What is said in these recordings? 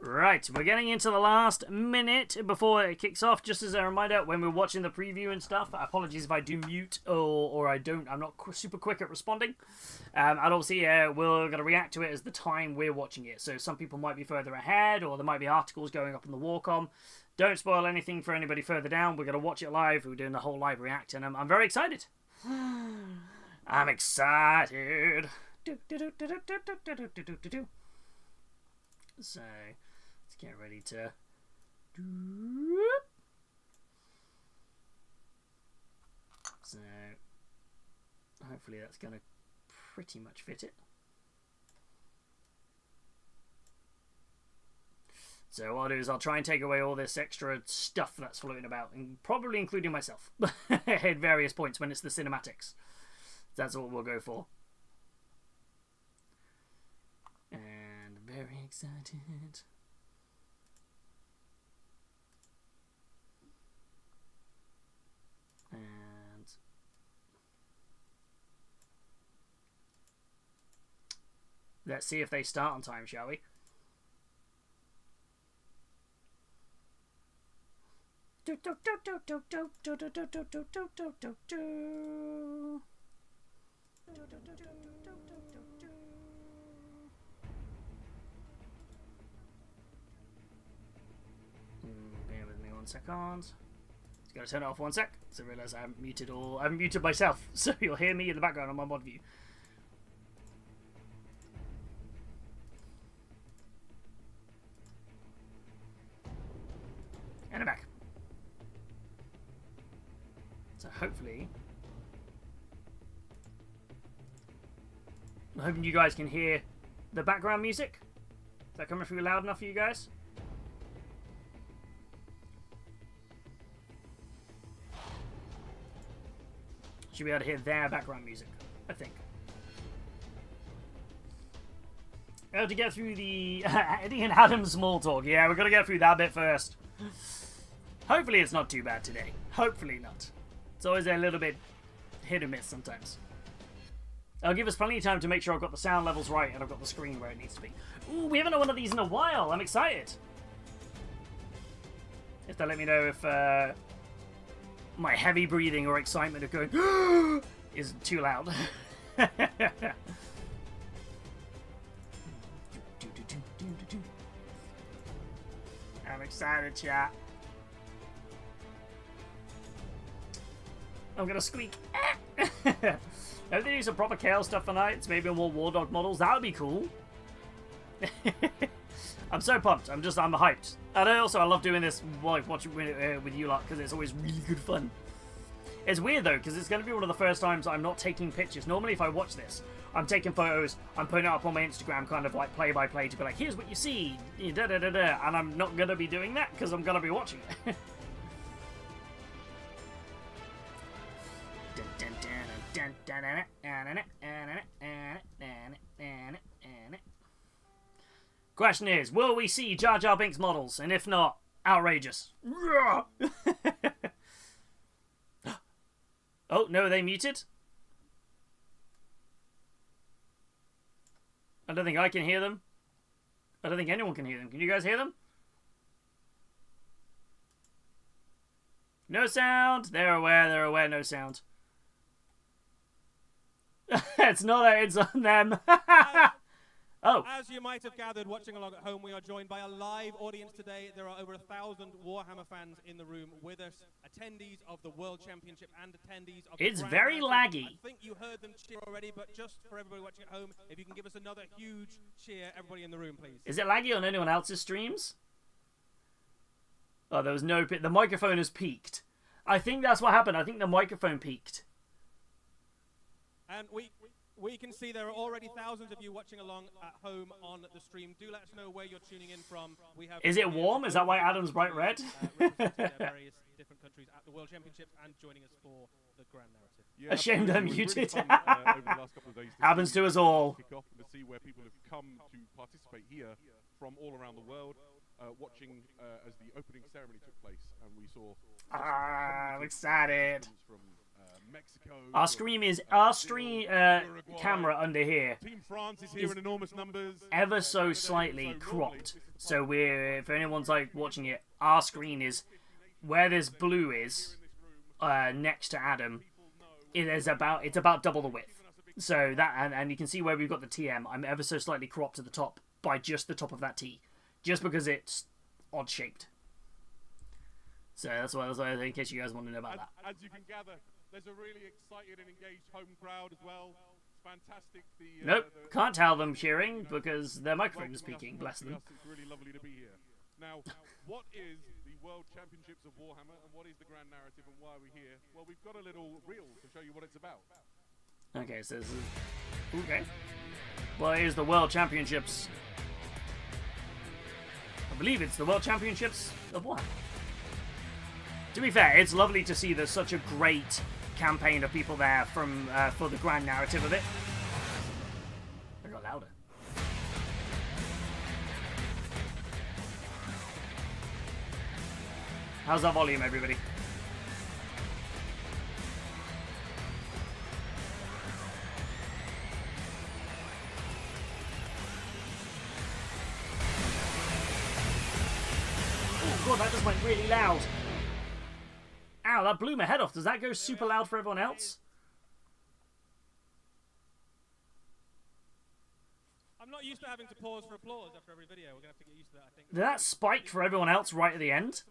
Right, we're getting into the last minute before it kicks off. Just as a reminder, when we're watching the preview and stuff, apologies if I do mute or I don't. I'm not super quick at responding. And obviously, we're going to react to it as the time we're watching it. So some people might be further ahead, or there might be articles going up on the Warcom. Don't spoil anything for anybody further down. We're going to watch it live. We're doing the whole live react, and I'm very excited. I'm excited. So, let's get ready to... So, hopefully that's going to pretty much fit it. So what I'll do is I'll try and take away all this extra stuff that's floating about, and probably including myself at various points when it's the cinematics. That's what we'll go for. And very excited. And let's see if they start on time, shall we? Bear with me 1 second. Just gotta turn it off 1 sec. So I realise I haven't muted I haven't muted myself, so you'll hear me in the background on my mod view. And I'm back. So hopefully, I'm hoping you guys can hear the background music. Is that coming through loud enough for you guys? Should be able to hear their background music, I think. Oh, to get through the Eddie and Adam small talk. Yeah, we're gonna get through that bit first. Hopefully it's not too bad today. Hopefully not. It's always a little bit hit or miss sometimes. I'll give us plenty of time to make sure I've got the sound levels right and I've got the screen where it needs to be. Ooh, we haven't done one of these in a while. I'm excited. If they let me know if my heavy breathing or excitement of going is too loud. I'm excited, chat. I'm gonna squeak. If they do some proper Chaos stuff for nights, maybe more War Dog models, that would be cool. I'm so pumped. I'm hyped. And I love doing this like watching with you lot because it's always really good fun. It's weird though because it's going to be one of the first times I'm not taking pictures. Normally, if I watch this, I'm taking photos, I'm putting it up on my Instagram, kind of like play by play to be like, here's what you see, da da da da. And I'm not going to be doing that because I'm going to be watching it. Question is, will we see Jar Jar Binks models? And if not, outrageous. Oh, no, are they muted? I don't think I can hear them. I don't think anyone can hear them. Can you guys hear them? No sound. They're aware, no sound. It's on them. Oh. As you might have gathered watching along at home, we are joined by a live audience today. There are over 1,000 Warhammer fans in the room with us, attendees of the World Championship and attendees of It's the very laggy. I think you heard them cheer already, but just for everybody watching at home, if you can give us another huge cheer, everybody in the room, please. Is it laggy on anyone else's streams? Oh, there was no... The microphone has peaked. I think that's what happened. I think the microphone peaked. And we can see there are already thousands of you watching along at home on the stream. Do let us know where you're tuning in from. We have. Is it warm? Is that why Adam's bright red? Representing various different countries at the World Championships and joining us for the Grand Narrative. Yeah, ashamed I'm muted. really fun, over the last couple of days Happens to us all. Kick off and to see where people have come to participate here from all around the world, watching as the opening ceremony took place, and we saw. I'm excited. From Mexico. Our stream camera under here Team France is here in enormous numbers. ever so slightly cropped So if anyone's like watching it, our screen is where this blue is next to Adam. It's about double the width. So that and you can see where we've got the TM. I'm ever so slightly cropped to the top by just the top of that T, just because it's odd shaped. So that's why in case you guys want to know about that. As you can gather, there's a really excited and engaged home crowd as well. It's fantastic. Nope, can't tell them cheering because their microphone is speaking. Bless them. It's really lovely to be here. Now, what is the World Championships of Warhammer, and what is the grand narrative, and why are we here? Well, we've got a little reel to show you what it's about. Okay, so this is okay. Well, here's the World Championships. I believe it's the World Championships of Warhammer. To be fair, it's lovely to see there's such a great campaign of people there from for the grand narrative of it. I got louder. How's our volume, everybody? Oh god, that just went really loud. Ow, that blew my head off. Does that go super loud for everyone else? I'm not used to having to pause for applause after every video. We're going to have to get used to that, I think. Did that spike for everyone else right at the end? Just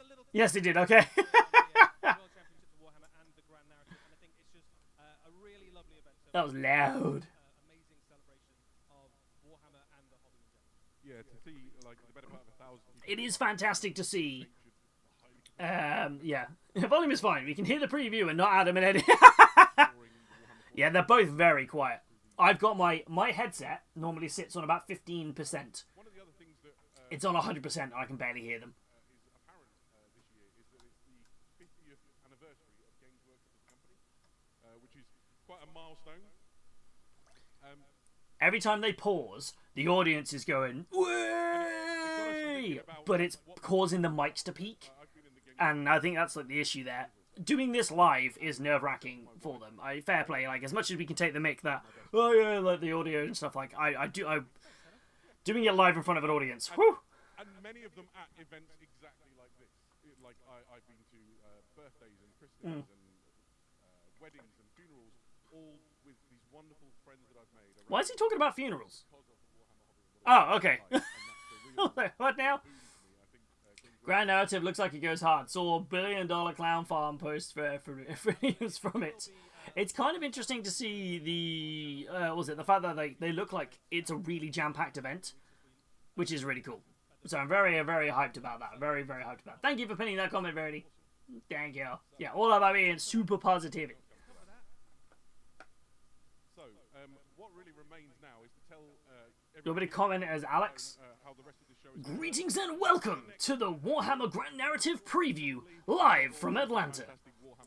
a little Yes, it did. Okay. World Championships of Warhammer and the grand narrative, and I think it's just a really lovely event. So That was loud. amazing celebration of Warhammer and the hobby in general. Yeah, to see like the better part of 1,000 people. It is fantastic to see. Yeah. Volume is fine. We can hear the preview and not Adam and Eddie. Yeah, they're both very quiet. I've got my headset normally sits on about 15%. One of the other things that It's on 100% and I can barely hear them. is apparent this year is that it's the 50th anniversary of Games Workshop as a company, which is quite a milestone. Every time they pause, the audience is going, "Way!" But it's causing the mics to peak. And I think that's like the issue there. Doing this live is nerve-wracking for them. Fair play, like as much as we can take the mic that, oh yeah, like the audio and stuff. Like I doing it live in front of an audience. Whew. And many of them at events exactly like this. Like I've been to birthdays and christenings and weddings and funerals, all with these wonderful friends that I've made. Why is he talking about funerals? Oh, okay. What now? Grand narrative looks like it goes hard. Saw $1 billion clown farm post for news from it. It's kind of interesting to see the the fact that they look like it's a really jam-packed event, which is really cool. So I'm very, very hyped about that. Very, very hyped about it. Thank you for pinning that comment, Verity. Thank you. Yeah, all about me and super positivity. So, what really remains now is to tell You want me to comment as Alex? how the rest of the show is. Greetings and welcome to the Warhammer Grand Narrative Preview, live from Atlanta.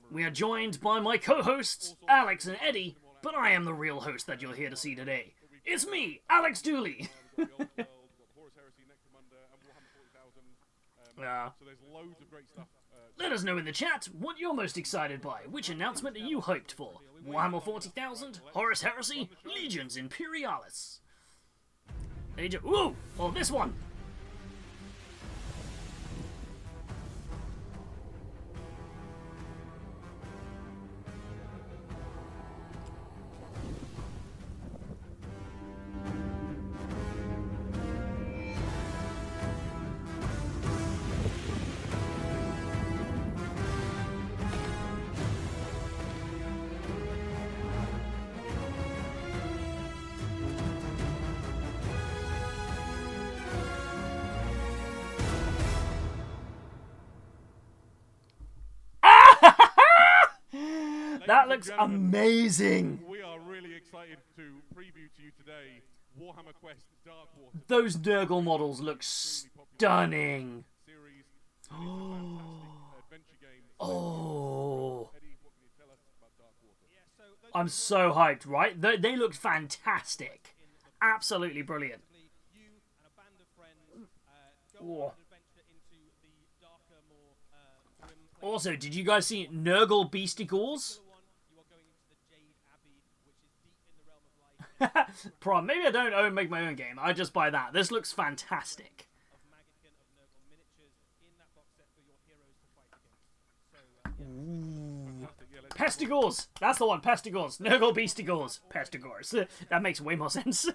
We are joined by my co-hosts, Alex and Eddie, but I am the real host that you're here to see today. It's me, Alex Dooley. So there's loads of great stuff. Let us know in the chat what you're most excited by. Which announcement are you hyped for? Warhammer 40,000, Horus Heresy, Legions Imperialis. Ooh, or this one. That looks amazing. We are really excited to preview to you today Warhammer Quest Dark Water. Those Nurgle models look stunning. Series. It's a fantastic adventure game. Oh, Eddie, what can you tell us about Dark Water? Yeah, so those I'm so hyped, right? They look fantastic. Absolutely brilliant. you and a band of friends go Whoa. on an adventure into the darker, more grim place. Also, did you guys see Nurgle Beasticles? One, you are going into the Jade Abbey, which is deep in the realm of light. Prom. Maybe I don't make my own game. I just buy that. This looks fantastic. Fantastic. Yeah, let's Pestigores! That's the one, Pestigores. Nurgle Beastigores. Pestigores. That makes way more sense.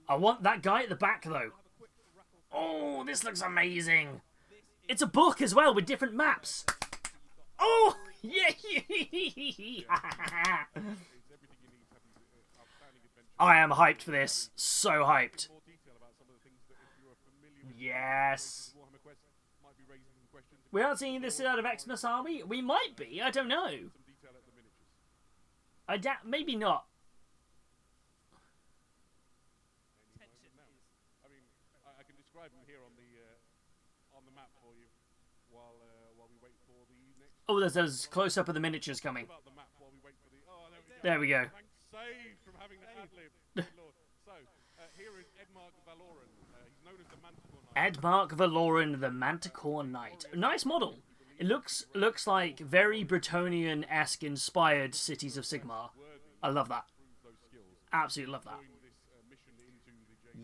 I want that guy at the back, though. Oh, this looks amazing. It's a book as well with different maps. Oh, yeah. I am hyped for this. So hyped. Yes. We aren't seeing this out of Xmas, are we? We might be. I don't know. Maybe not. I mean, I can describe them here on the map for you while we wait for the next. Oh, there's close up of the miniatures coming. About the map while we wait for the. Oh, there we go. Thanks, saved from having the ad lib. Lord. So here is Edmark Valoran. He's known as the Manticore Knight. Edmark Valoran, the Manticore Knight. Nice model. It looks like very Bretonian-esque inspired Cities of Sigmar. I love that. Absolutely love that.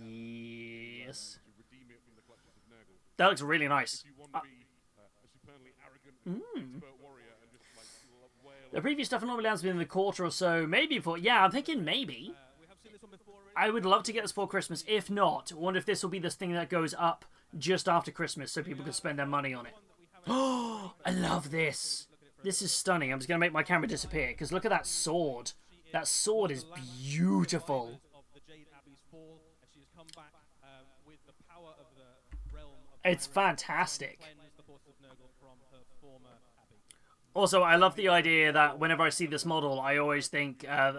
Yes. That looks really nice. The previous stuff normally has been in the quarter or so, maybe before. Yeah, I'm thinking maybe. I would love to get this for Christmas. If not, I wonder if this will be this thing that goes up just after Christmas so people can spend their money on it. Oh, I love this. This is stunning. I'm just going to make my camera disappear because look at that sword. That sword is beautiful. It's fantastic. Also, I love the idea that whenever I see this model, I always think of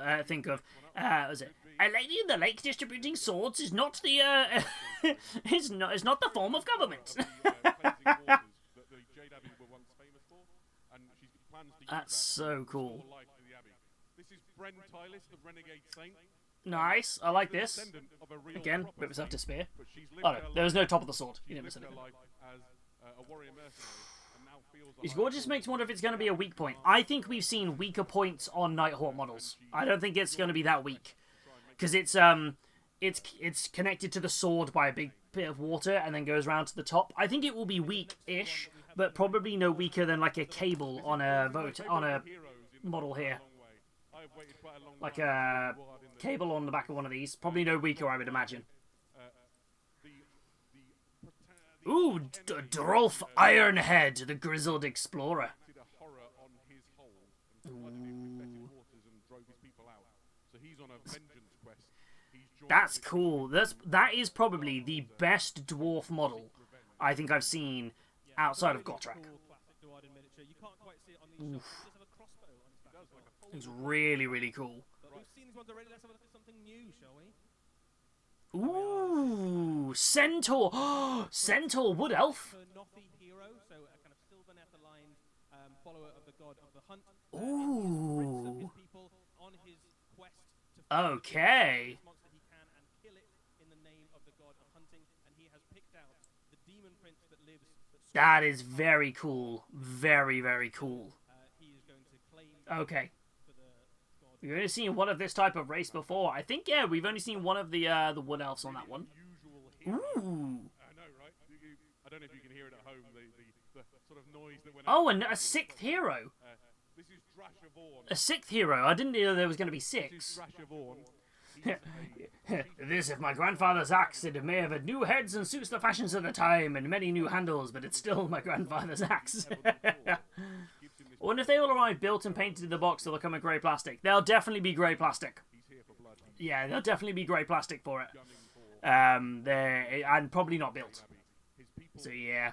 was it a lady in the lake distributing swords is not the is not the form of government. That's so cool. This is Bren Tylis, the Renegade Saint. Nice, I like this. Again, rip myself to spear. Oh no, there was no top of the sword. You didn't miss anything. His gorgeous makes me wonder if it's going to be a weak point. I think we've seen weaker points on Nighthawk models. I don't think it's going to be that weak. Because it's connected to the sword by a big bit of water and then goes around to the top. I think it will be weak-ish, but probably no weaker than like a cable on a model here. Like a cable on the back of one of these. Probably no weaker, I would imagine. Ooh, Drolf Ironhead, the grizzled explorer. That's cool. That is probably the best dwarf model I think I've seen outside of Gotrek. It's really, really cool. Ooh, Centaur! Centaur Wood Elf! Ooh. Okay. That is very cool. Very, very cool. Okay. We've only seen one of this type of race before. I think, yeah, we've only seen one of the Wood Elves on that one. Ooh. I know, right? I don't know if you can hear it at home, the sort of noise that went Oh, and a sixth hero. This is Drasher Vaughan. A sixth hero. I didn't know there was going to be six. This is Drasher Vaughan. This, if my grandfather's axe, it may have had new heads and suits the fashions of the time and many new handles, but it's still my grandfather's axe. I wonder if they all arrive built and painted in the box or they'll come in grey plastic. They'll definitely be grey plastic. Yeah, they'll definitely be grey plastic for it. And probably not built. So yeah.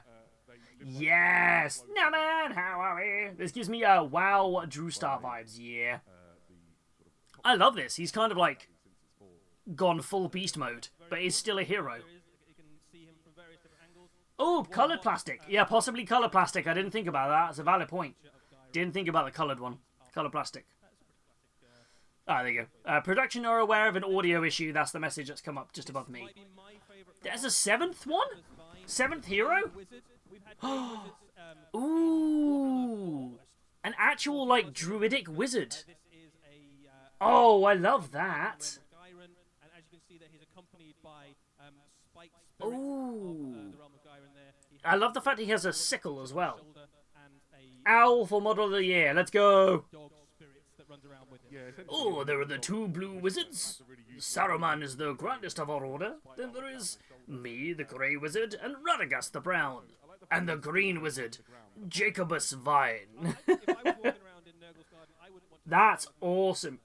Yes! Now man, how are we? This gives me WoW Drew Star vibes, yeah. I love this. He's kind of like gone full beast mode, but he's still a hero. Oh, coloured plastic. Yeah, possibly coloured plastic. I didn't think about that. That's a valid point. Didn't think about the coloured one. Coloured plastic. Ah, there you go. Production are aware of an audio issue. That's the message that's come up just above me. There's a seventh one? Seventh hero? Ooh. An actual, like, druidic wizard. Oh, I love that. accompanied by Spike Spirit of the Realm of Gyron there. I love the fact he has a sickle as well. And Owl for Model of the Year. Let's go. dog spirits that runs around with him. Yeah, Oh, there are the two blue wizards. Saruman is the grandest of our order. Then there is me, the grey wizard, and Radagast the brown. And the green wizard, Jacobus Vine. If I was walking around in Nurgle's Garden, I wouldn't want to. That's awesome.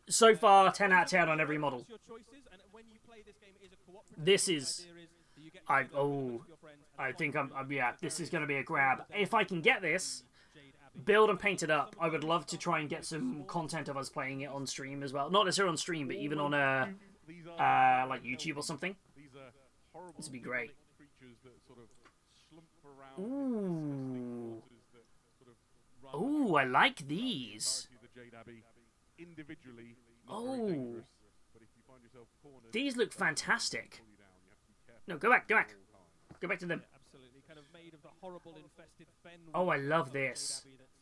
So far, 10 out of 10 on every model. Your choices, and when you play this game, it is a cooperative. This is... The idea is that you get I together with your friends and I think find yeah, this is going to be a grab. If I can get this, Jade Abbey. build and paint it up, I would love to try and get some content of us playing it on stream as well. Not necessarily on stream, but even on like YouTube or something. These are horrible This would be great. creatures that sort of slump around. Ooh. That sort of run Ooh, I like these. the Jade Abbey individually. Oh. Not very dangerous, but if you find yourself cornered, These look fantastic. pull you down. You have to be careful No, go back, go back. all the time. Go back to them. Absolutely, kind of made of the horrible infested fen. Oh, I love of Jade this. Abbey that's,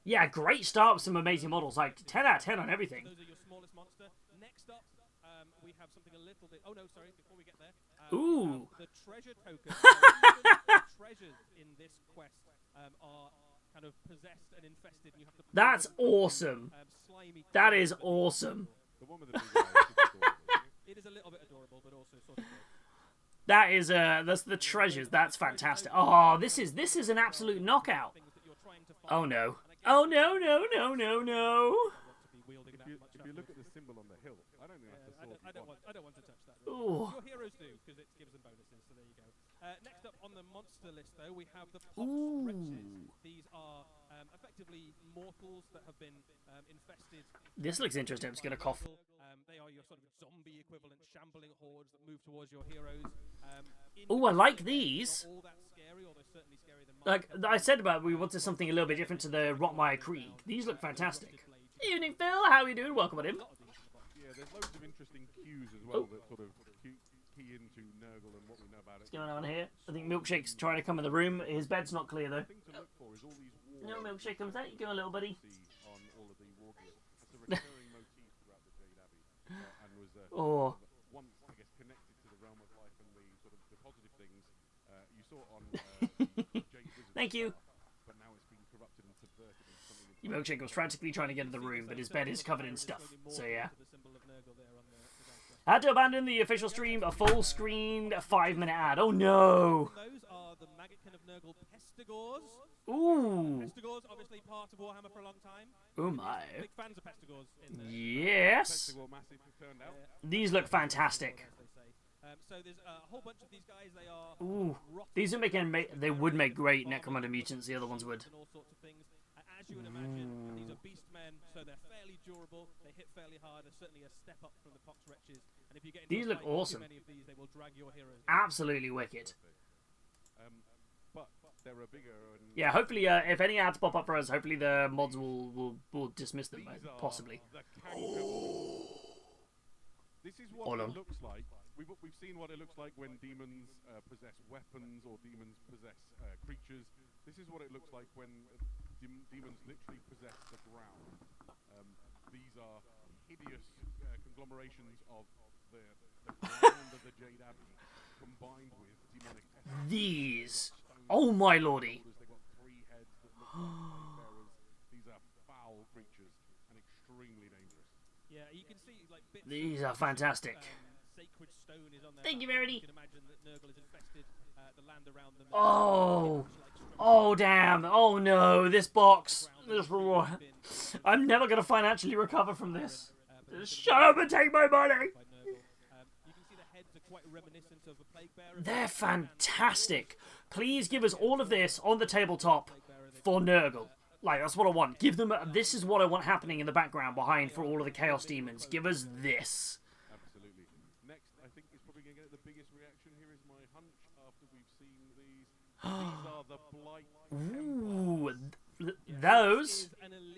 Yeah, great start with some amazing models. Like, 10 out of 10 on everything. those are your smallest monster. Next up, we have something a little bit. Oh no, sorry. Before we get there, Ooh. the treasure token. The treasures in this quest are kind of possessed and infested, and you have to. That's awesome. Slimy. That is awesome. The one with the big eyes is adorable. It is a little bit adorable, but also sort of. Good. That is that's the treasures. That's fantastic. Oh, this is an absolute knockout. Things that you're trying to find. Oh no. Oh no, no, no, no, no. To be wielding that much. If you look at the symbol on the hill, I don't think that's the sword. I don't want to touch that. Ooh. Your heroes do, because it gives them bonuses, so there you go. Next up on the monster list, though, we have the Pox Ooh. Wretches. These are effectively mortals that have been infested. This looks interesting. I'm just gonna cough. They are your sort of zombie equivalent shambling hordes that move towards your heroes. Ooh, I like these. Not all that scary, although certainly scarier than Like I said about, we wanted something a little bit different to the Rotmire Krieg. These look fantastic. Evening, Phil. How are you doing? Welcome on in. Yeah, there's loads of interesting cues as well that sort of key into Nurgle and what we know about it. What's going on here? I think Milkshake's trying to come in the room. His bed's not clear though. The thing to look for is all these wars No, Milkshake comes out. You go, little buddy. you see on all of the war gear. That's a recurring motif throughout the Jade Abbey, and was Oh. once, I guess, connected to the realm of life and the sort of the positive things you saw on the Jade Wizard. Thank you. But now it's been corrupted and subverted into something. Milkshake was frantically trying to get into the room, but his bed is covered in stuff. So yeah. The symbol of Nurgle there on the dice. Had to abandon the official stream, a full screened 5-minute ad. Oh no! Those are the Maggotkin of Nurgle Pestigors. Ooh! Pestigors, obviously part of Warhammer for a long time. Oh my. Big fans of Pestigors in there. Yes! Festival Massive turned out. These look fantastic. As they say. So there's a whole bunch of these guys. They are Ooh. rotten These would they would make great Necromunda mutants, the other ones would. and all sorts of things. As you would imagine, these are beast men, so they're fairly durable. They hit fairly hard. They're certainly a step up from the Pox Wretches. And if you get into These a look fight with awesome. too many of these, they will drag your heroes. Absolutely wicked. But there are bigger and Yeah, hopefully, if any ads pop up for us, hopefully the mods will dismiss them, these are possibly. the Kangaroo. This is what Hold it on. looks like. We've seen what it looks like when demons possess weapons or demons possess creatures. This is what it looks like when demons literally possess the ground. These are hideous conglomerations of the ground of the Jade Abbey combined with demonic essence. These. Oh my lordy. They've got 3 heads that look like bearers. These are foul creatures and extremely dangerous. Yeah, you can see like bits. These are fantastic. Sacred stone is on there. Thank you, back. Verity. You can imagine that Nurgle has infested the land around them. Oh. Oh damn. Oh no, this box. I'm never going to financially recover from this. Shut up and take my money. You can see the heads are quite reminiscent of a plague bearer. They're fantastic. Please give us all of this on the tabletop for Nurgle. Like, that's what I want. Give them... this is what I want happening in the background behind for all of the Chaos Demons. Give us this. Absolutely. Next, I think it's probably going to get the biggest reaction. Here is my hunch after we've seen these. These are the Blight Ooh. Those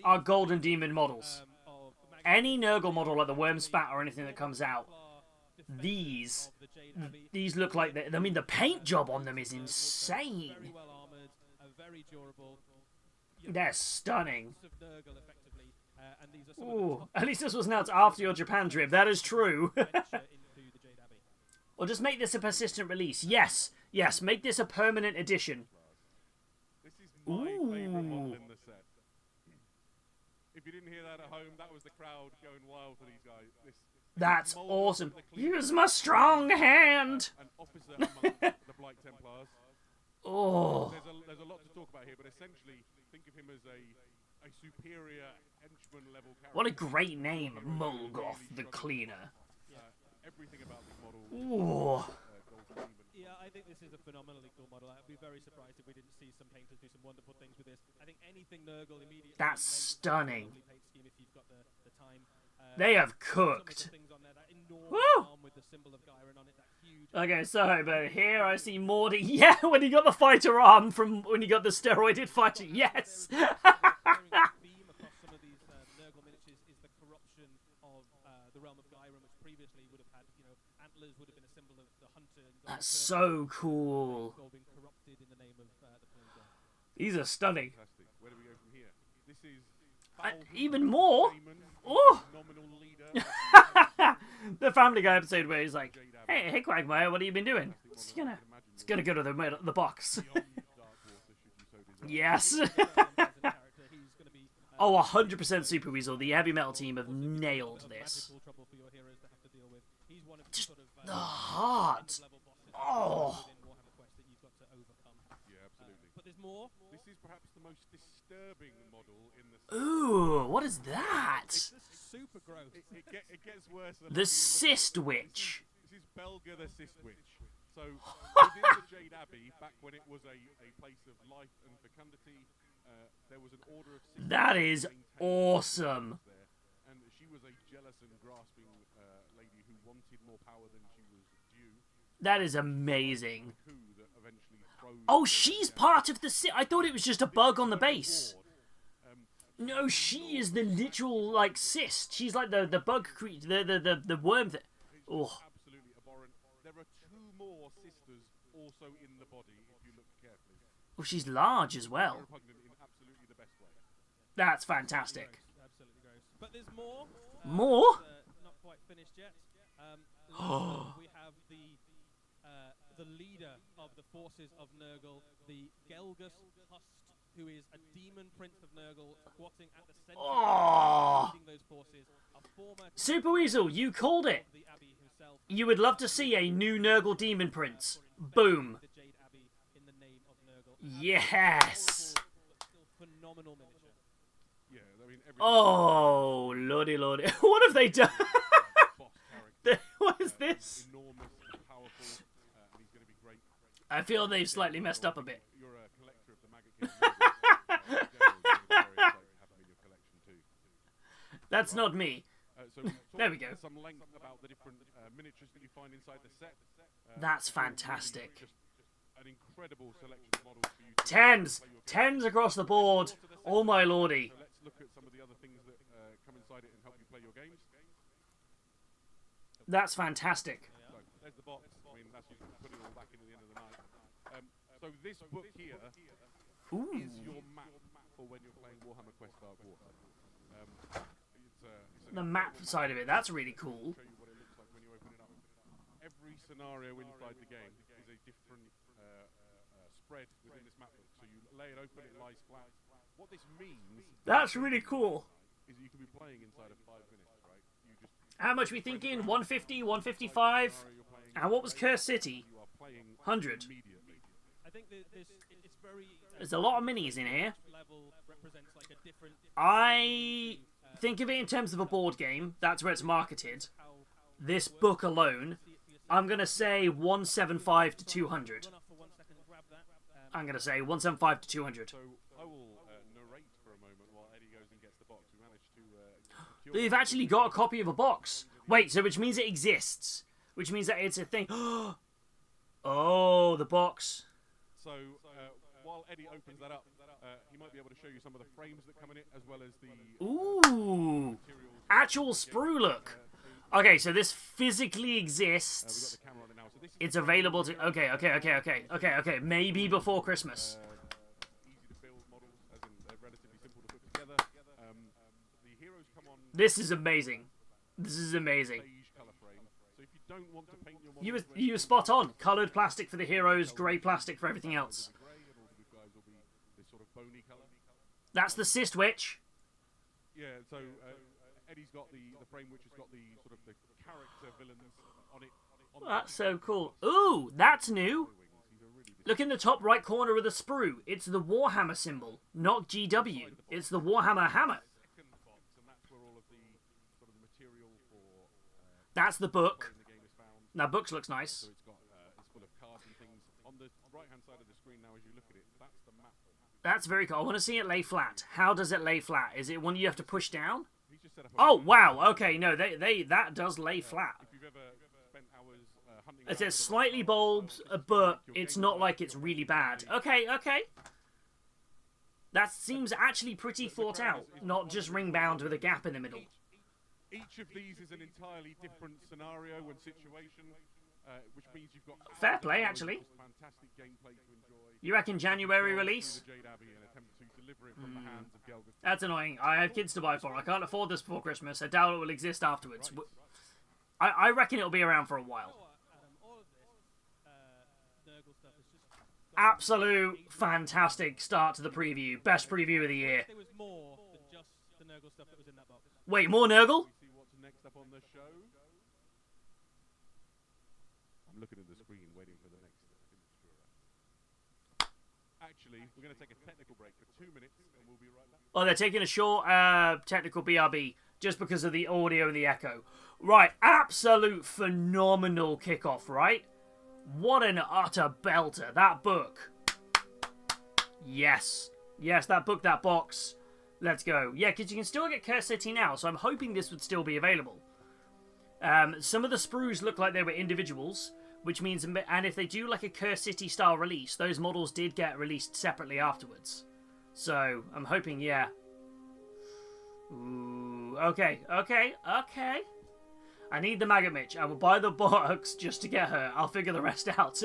are Golden Demon models. Any Nurgle model, like the Worm Spat or anything that comes out, these look like... I mean, the paint job on them is insane. Very well armored, very durable. They're stunning. Of Nurgle, effectively, and these are some of the Ooh, top at least this was announced after your Japan trip. That is true. venture into the Jade Or just make this a persistent release. Yes, yes, make this a permanent edition. This is my favourite model in the set. If you didn't hear that at home, that was the crowd going wild for these guys. That's awesome. Use my strong hand. An officer amongst the Blight Templars. Oh. There's a lot to talk about here, but essentially, think of him as a superior henchman level character. What a great name, Molgoth the Cleaner. Everything about this model. Ooh. Yeah, I think this is a phenomenally cool model. I'd be very surprised if we didn't see some painters do some wonderful things with this. I think anything Nurgle immediately. That's stunning. Paint scheme if you've got the time. They have cooked. Woo! With the symbol of Gyron on it, that huge. Okay, sorry, but here I see Morty. Yeah, when he got the fighter arm from when he got the steroided fighter. Yes. Theme across some of these Nurgle miniatures is the corruption of the realm of Gyron, which previously would have had, antlers would have been a symbol of the hunter. That's so cool. All been corrupted in the name of the Plague. These are stunning. Fantastic. Where do we go from here? This is Even more. Damon, Oh. nominal leader. The Family Guy episode where he's like, "Hey, Quagmire, what have you been doing?" It's gonna go to the box. Yes. Oh, 100% Super Weasel. The Heavy Metal team have nailed this. Just the heart. Oh. Yeah, absolutely. But there's more. This is perhaps the most disturbing model in the. Ooh, what is that? Super gross. It gets worse. The Cyst Witch. This is Belga the Cyst Witch. So within the Jade Abbey, back when it was a place of life and fecundity, there was an order of. That is awesome. There, and she was a jealous and grasping lady who wanted more power than she was due. That is amazing. Who that eventually froze. Oh, she's part of the Cyst. I thought it was just a bug on the base. No, she is the literal, like, cyst. She's like the bug creature, the worm that... Oh. Absolutely abhorrent. There are two more sisters also in the body, if you look carefully. Oh, she's large as well. Repugnant in absolutely the best way. That's fantastic. Absolutely gross. But there's more. More? Not quite finished yet. We have the leader of the forces of Nurgle, the Gelgus Hust, who is a demon prince of Nurgle, squatting at the center Oh. of those forces. A former Super Weasel, you called it. of the Abbey himself. You would love to see a new Nurgle Demon Prince. Boom. The Jade Abbey in the name of Nurgle. Yes. Still phenomenal miniature. Yeah, I mean, every Oh, lordy. What have they done? boss character. What is this? Enormous, powerful, and he's going to be great. I feel they've slightly messed up a bit. You're a collector of the Maggot King. Very excited to have him in your collection too. That's not me. So we There we go. Some length about the different miniatures that you find inside the set. That's fantastic. Just an incredible selection of models for you. To Tens. play your game. Tens across the board. Oh my lordy. So let's look at some of the other things that come inside it and help you play your games. That's fantastic. So there's the box. I mean, that's you putting it all back in at the end of the night. So this book here Ooh. is your map for when you're playing Warhammer Quest Dark Water. It's The map side of it, that's really cool. show you what it looks like when you open it up. Every scenario inside the game is a different spread within this map book. So you lay it open, it lies flat. What this means That's really cool. is that you can be playing inside of 5 minutes, right? You just How much we thinking? 150, 155? scenario you're playing, And what was Curse City? you are playing 100. immediately. I think that it's very There's a lot of minis in here. level represents like a different I think of it in terms of a board game. That's where it's marketed. This book alone, I'm going to say 175 to 200. run off for 1 second and grab that. I'm going to say 175 to 200. So I will narrate for a moment while Eddie goes and gets the box. We managed to secure They've actually got a copy of a box. Wait, so which means it exists. Which means that it's a thing. Oh, the box. So while Eddie opens that up, he might be able to show you some of the frames that come in it, as well as the Ooh. materials. Actual sprue look. Okay, so this physically We've got exists. the camera on it now. So this is It's available to... Okay. Maybe before Christmas. easy to build models, as in they're relatively simple to put together. The heroes come on This is amazing. This is amazing. beige color frame. So if you don't want to paint your You models were spot on. Coloured plastic for the heroes, grey plastic for everything else. grey, and all the good guys will be this sort of bony colour. That's the Cyst Witch. Yeah, so Eddie's got the frame which has got the sort of the character villains on it. That's so cool. Ooh, that's new. Look in the top right corner of the sprue. It's the Warhammer symbol, not GW. It's the Warhammer hammer. Second box, and that's where all of the sort of the material for That's the book. playing the game is found. That book looks nice. So it's got it's full of cards and things. On the right hand side of the screen now, as you look at it, that's the map. That's very cool. I want to see it lay flat. How does it lay flat? Is it one you have to push down? He's just set up Oh wow. Okay, no, that does lay flat. If you've ever spent hours hunting It around says with a slightly rifle, bulbs, but it's not like it's really bad. Okay, okay. That seems actually pretty thought out, not just ring bound with a gap in the middle. each of these is an entirely different scenario and situation, which means you've got Fair play, actually. fantastic gameplay to enjoy. You reckon January release? Through the Jade Abbey and attempt to deliver it from the hands of Gelgus. That's annoying. I have kids to buy for. I can't afford this before Christmas. I doubt it will exist afterwards. I reckon it'll be around for a while. All of this Nurgle stuff is just Absolute fantastic start to the preview. Best preview of the year. there was more than just the Nurgle stuff that was in that box. Wait, more Nurgle? We see what's next up on the show. I'm looking at the screen, waiting for the next illustrator. Actually, we're going to take a technical break for 2 minutes, and we'll be right back. Oh, they're taking a short technical BRB just because of the audio and the echo. Right, absolute phenomenal kickoff, right? What an utter belter. That book. Yes. Yes, that book, that box. Let's go. Yeah, because you can still get Curse City now, so I'm hoping this would still be available. Some of the sprues look like they were individuals, which means, and if they do like a Curse City style release, those models did get released separately afterwards. So, I'm hoping, yeah. Ooh, okay. I need the Maggot Mitch. I will buy the box just to get her. I'll figure the rest out.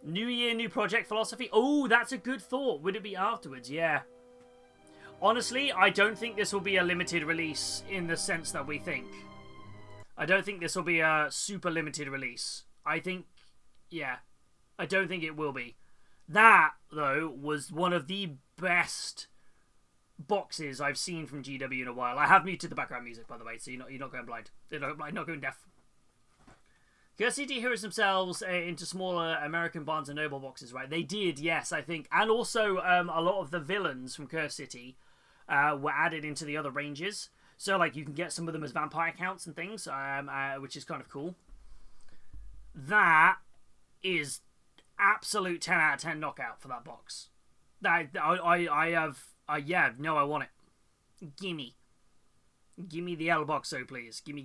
New year, new project philosophy. Oh, that's a good thought. Would it be afterwards? Yeah. Honestly, I don't think this will be a limited release in the sense that we think. I don't think this will be a super limited release. I think, yeah. I don't think it will be. That, though, was one of the best boxes I've seen from GW in a while. I have muted the background music, by the way, so you're not going blind. You're not going deaf. Curse City Heroes themselves into smaller American Barnes & Noble boxes, right? They did, yes, I think. And also, a lot of the villains from Curse City were added into the other ranges. So, like, you can get some of them as vampire counts and things, which is kind of cool. That is absolute 10 out of 10 knockout for that box. I want it. Gimme. Gimme the L box, so please. Gimme.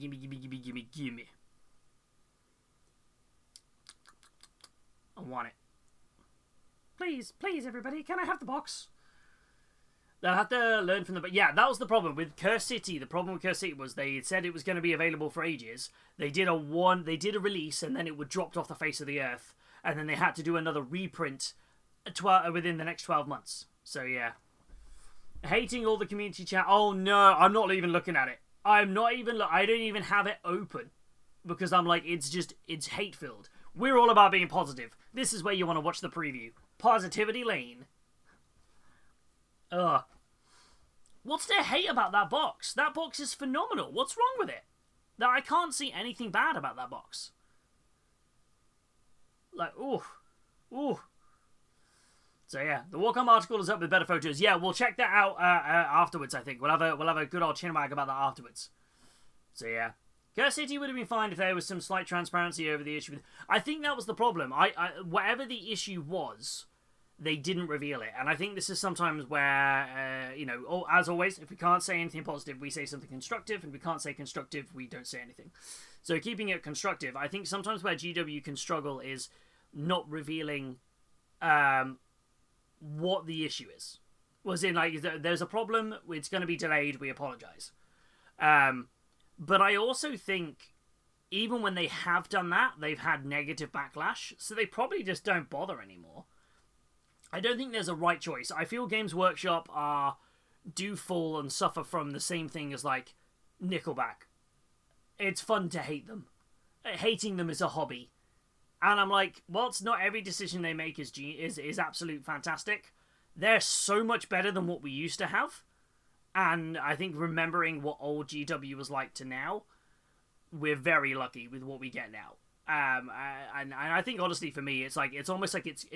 I want it. Please, everybody, can I have the box? They'll have to learn from the... But yeah, that was the problem with Curse City. The problem with Curse City was they said it was going to be available for ages. They did a release, and then it would dropped off the face of the earth. And then they had to do another reprint within the next 12 months. So yeah. Hating all the community chat. Oh no, I'm not even looking at it. I don't even have it open. Because I'm like, it's hate-filled. We're all about being positive. This is where you want to watch the preview. Positivity Lane. Ugh. What's there hate about that box? That box is phenomenal. What's wrong with it? That I can't see anything bad about that box. Like, ooh. So yeah, the Warcom article is up with better photos. Yeah, we'll check that out afterwards. I think we'll have a good old chinwag about that afterwards. So yeah, Curse City would have been fine if there was some slight transparency over the issue. I think that was the problem. Whatever the issue was, they didn't reveal it, and I think this is sometimes where as always, if we can't say anything positive, we say something constructive, and if we can't say constructive, we don't say anything. So keeping it constructive, I think sometimes where GW can struggle is not revealing what the issue is. Was in like, there's a problem, it's going to be delayed, we apologize. But I also think even when they have done that, they've had negative backlash, so they probably just don't bother anymore. I don't think there's a right choice. I feel Games Workshop do fall and suffer from the same thing as like Nickelback. It's fun to hate them. hating them as a hobby. And I'm like, whilst not every decision they make is absolute fantastic, they're so much better than what we used to have. And I think remembering what old GW was like to now, we're very lucky with what we get now. And I think honestly for me, it's like, it's almost like it's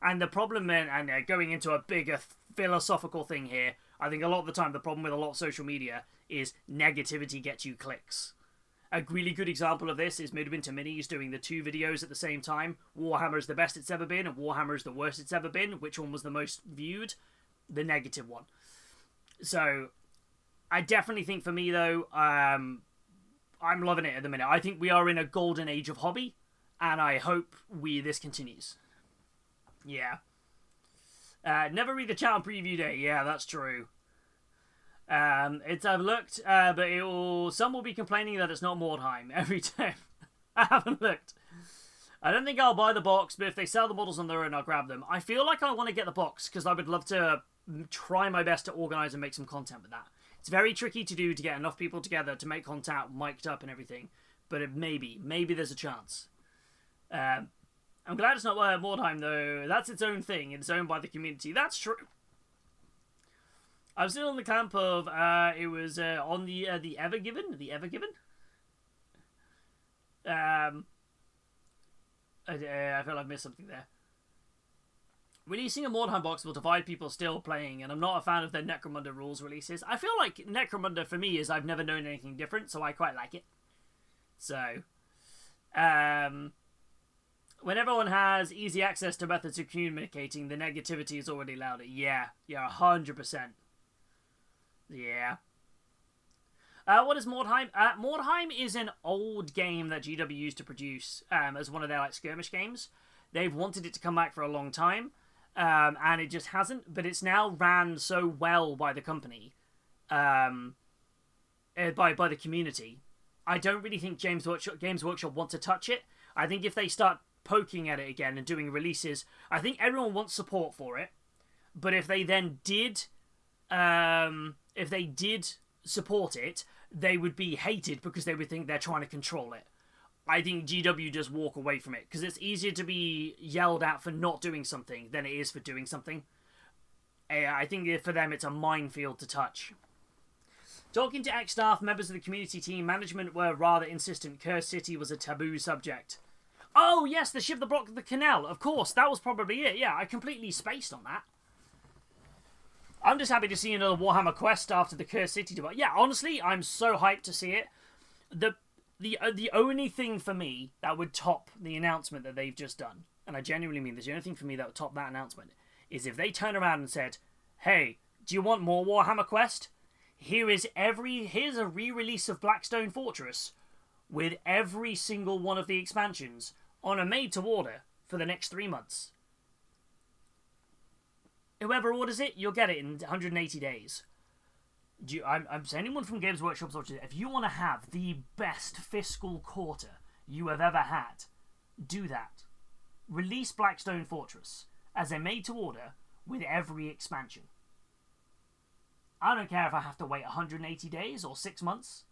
and the problem, and going into a bigger philosophical thing here, I think a lot of the time the problem with a lot of social media is negativity gets you clicks. A really good example of this is Midwinter Minis doing the 2 videos at the same time. Warhammer is the best it's ever been, and Warhammer is the worst it's ever been. Which one was the most viewed? The negative one. So, I definitely think for me though, I'm loving it at the minute. I think we are in a golden age of hobby, and I hope this continues. Yeah. Never read the chat on preview day. Yeah, that's true. I've looked, but some will be complaining that it's not Mordheim every time. I haven't looked. I don't think I'll buy the box, but if they sell the models on their own, I'll grab them. I feel like I want to get the box because I would love to try my best to organise and make some content with that. It's very tricky to do to get enough people together to make content mic'd up and everything, but maybe there's a chance. I'm glad it's not Mordheim though. That's its own thing. It's owned by the community. That's true. I'm still in the camp of it was on the Evergiven. The Evergiven. I feel I've missed something there. Releasing a Mordheim box will divide people still playing, and I'm not a fan of their Necromunda rules releases. I feel like Necromunda for me is I've never known anything different, so I quite like it. So, when everyone has easy access to methods of communicating, the negativity is already louder. Yeah, 100%. Yeah. What is Mordheim? Mordheim is an old game that GW used to produce as one of their skirmish games. They've wanted it to come back for a long time, and it just hasn't. But it's now ran so well by the company, by the community. I don't really think Games Workshop want to touch it. I think if they start poking at it again and doing releases, I think everyone wants support for it. But if they then did support it, they would be hated because they would think they're trying to control it. I think GW just walk away from it because it's easier to be yelled at for not doing something than it is for doing something. I think for them it's a minefield to touch. Talking to ex-staff, members of the community team, management were rather insistent Cursed City was a taboo subject. Oh yes, the ship that blocked the canal. Of course, that was probably it. Yeah, I completely spaced on that. I'm just happy to see another Warhammer quest after the Cursed City debate. Yeah, honestly, I'm so hyped to see it. The only thing for me that would top the announcement that they've just done, and I genuinely mean this, the only thing for me that would top that announcement is if they turn around and said, hey, do you want more Warhammer quest? Here's a re-release of Blackstone Fortress with every single one of the expansions on a made-to-order for the next 3 months. Whoever orders it, you'll get it in 180 days. I'm saying anyone from Games Workshop, if you want to have the best fiscal quarter you have ever had, do that. Release Blackstone Fortress as a made-to-order with every expansion. I don't care if I have to wait 180 days or 6 months.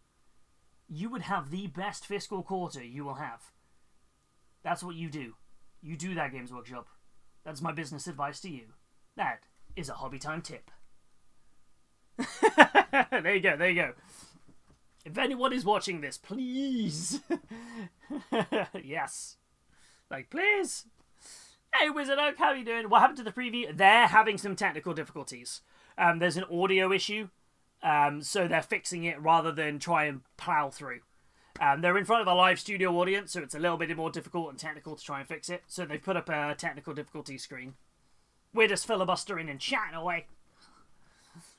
You would have the best fiscal quarter you will have. That's what you do. You do that, Games Workshop. That's my business advice to you. That is a hobby time tip. There you go. If anyone is watching this, please. Yes. Please. Hey, Wizard Oak, how are you doing? What happened to the preview? They're having some technical difficulties. There's an audio issue, so they're fixing it rather than try and plow through. They're in front of a live studio audience, so it's a little bit more difficult and technical to try and fix it. So they've put up a technical difficulty screen. We're just filibustering and chatting away.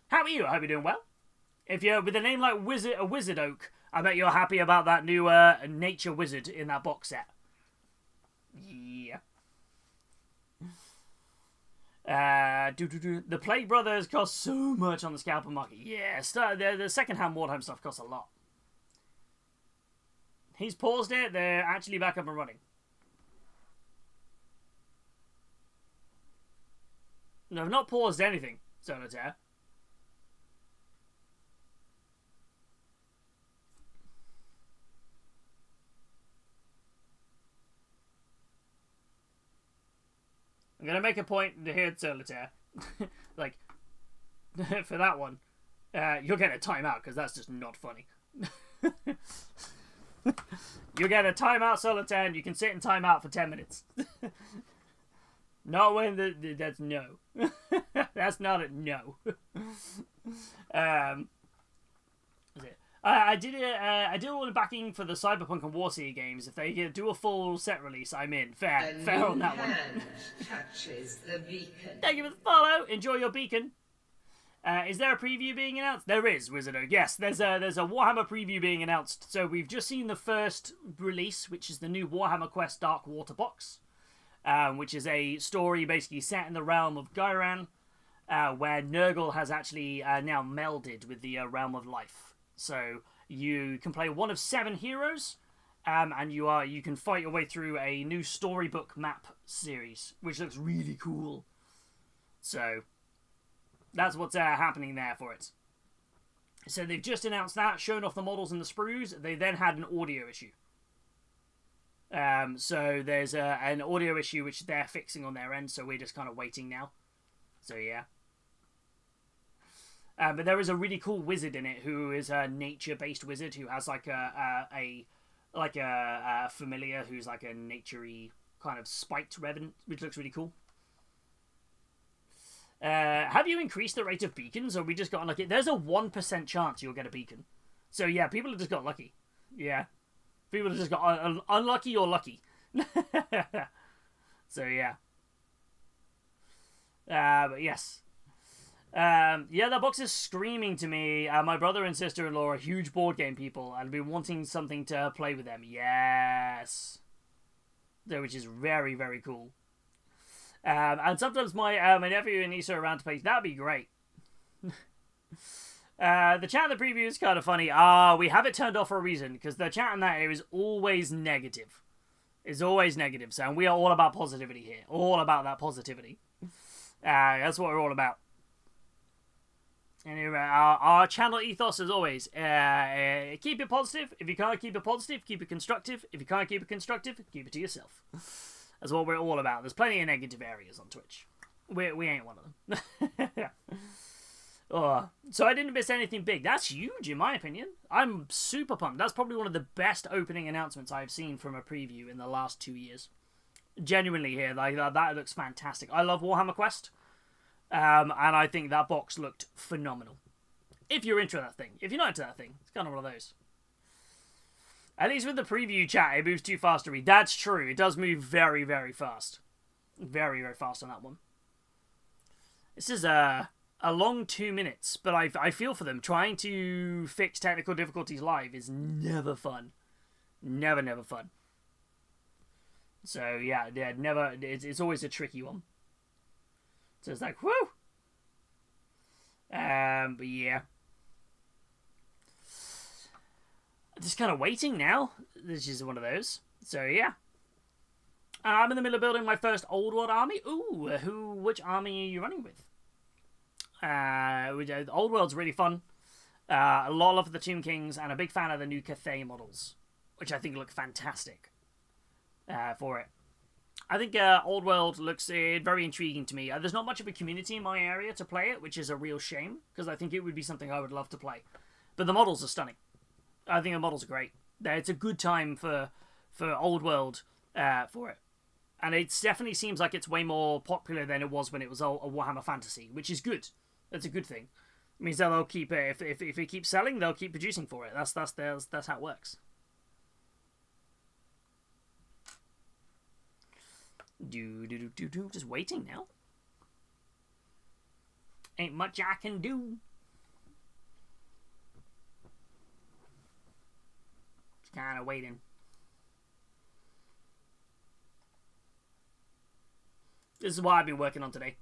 How are you? I hope you're doing well. If you're with a name like Wizard Oak, I bet you're happy about that new nature wizard in that box set. Yeah. The Plague Brothers cost so much on the scalper market. Yeah, the second-hand Mordheim stuff costs a lot. He's paused it. They're actually back up and running. No, I've not paused anything, Solitaire. I'm gonna make a point here, Solitaire. Like, for that one, you'll get a timeout because that's just not funny. You get a timeout, Solitaire, and you can sit in timeout for 10 minutes. Not when that's no. That's not a no. Is it? I did all the backing for the Cyberpunk and Warseer games. If they do a full set release, I'm in. Fair on that one. Touches the beacon. Thank you for the follow. Enjoy your beacon. Is there a preview being announced? There is, Wizardo. Yes, there's a Warhammer preview being announced. So we've just seen the first release, which is the new Warhammer Quest Dark Water box, which is a story basically set in the realm of Gyran, where Nurgle has actually now melded with the realm of life. So you can play one of 7 heroes, and you can fight your way through a new storybook map series, which looks really cool. So that's what's happening there for it. So they've just announced that, shown off the models and the sprues. They then had an audio issue. So there's an audio issue which they're fixing on their end, so we're just kind of waiting now. So yeah. But there is a really cool wizard in it who is a nature-based wizard who has like a familiar who's like a naturey kind of spiked revenant, which looks really cool. Have you increased the rate of beacons, or we just got unlucky? There's a 1% chance you'll get a beacon. So yeah, people have just got lucky. Yeah. People have just got unlucky or lucky. So yeah. But yes. Yeah, that box is screaming to me. My brother and sister-in-law are huge board game people and have been wanting something to play with them. Yes. So, which is very, very cool. And sometimes my nephew and niece are around to play. That'd be great. The chat in the preview is kind of funny. We have it turned off for a reason, because the chat in that area is always negative. It's always negative, so we are all about positivity here. All about that positivity. That's what we're all about. Anyway, our channel ethos is always, keep it positive. If you can't keep it positive, keep it constructive. If you can't keep it constructive, keep it to yourself. That's what we're all about. There's plenty of negative areas on Twitch. We ain't one of them. So I didn't miss anything big. That's huge, in my opinion. I'm super pumped. That's probably one of the best opening announcements I've seen from a preview in the last 2 years. Genuinely here, like that looks fantastic. I love Warhammer Quest, and I think that box looked phenomenal. If you're into that thing. If you're not into that thing, it's kind of one of those. At least with the preview chat, it moves too fast to read. That's true. It does move very, very fast. Very, very fast on that one. This is a long 2 minutes, but I feel for them. Trying to fix technical difficulties live is never fun. Never, never fun. So, yeah, never. It's always a tricky one. So it's like, whoo! But yeah. Just kind of waiting now. This is one of those. So yeah. I'm in the middle of building my first Old World army. Ooh, which army are you running with? Old World's really fun. A lot of the Tomb Kings, and a big fan of the new Cathay models, which I think look fantastic for it. I think Old World looks very intriguing to me. There's not much of a community in my area to play it, which is a real shame, because I think it would be something I would love to play. But the models are stunning. I think the models are great. It's a good time for Old World for it. And it definitely seems like it's way more popular than it was when it was a Warhammer Fantasy, which is good. That's a good thing. It means that they'll keep it. If it keeps selling, they'll keep producing for it. That's how it works. Just waiting now. Ain't much I can do. Just kind of waiting. This is what I've been working on today.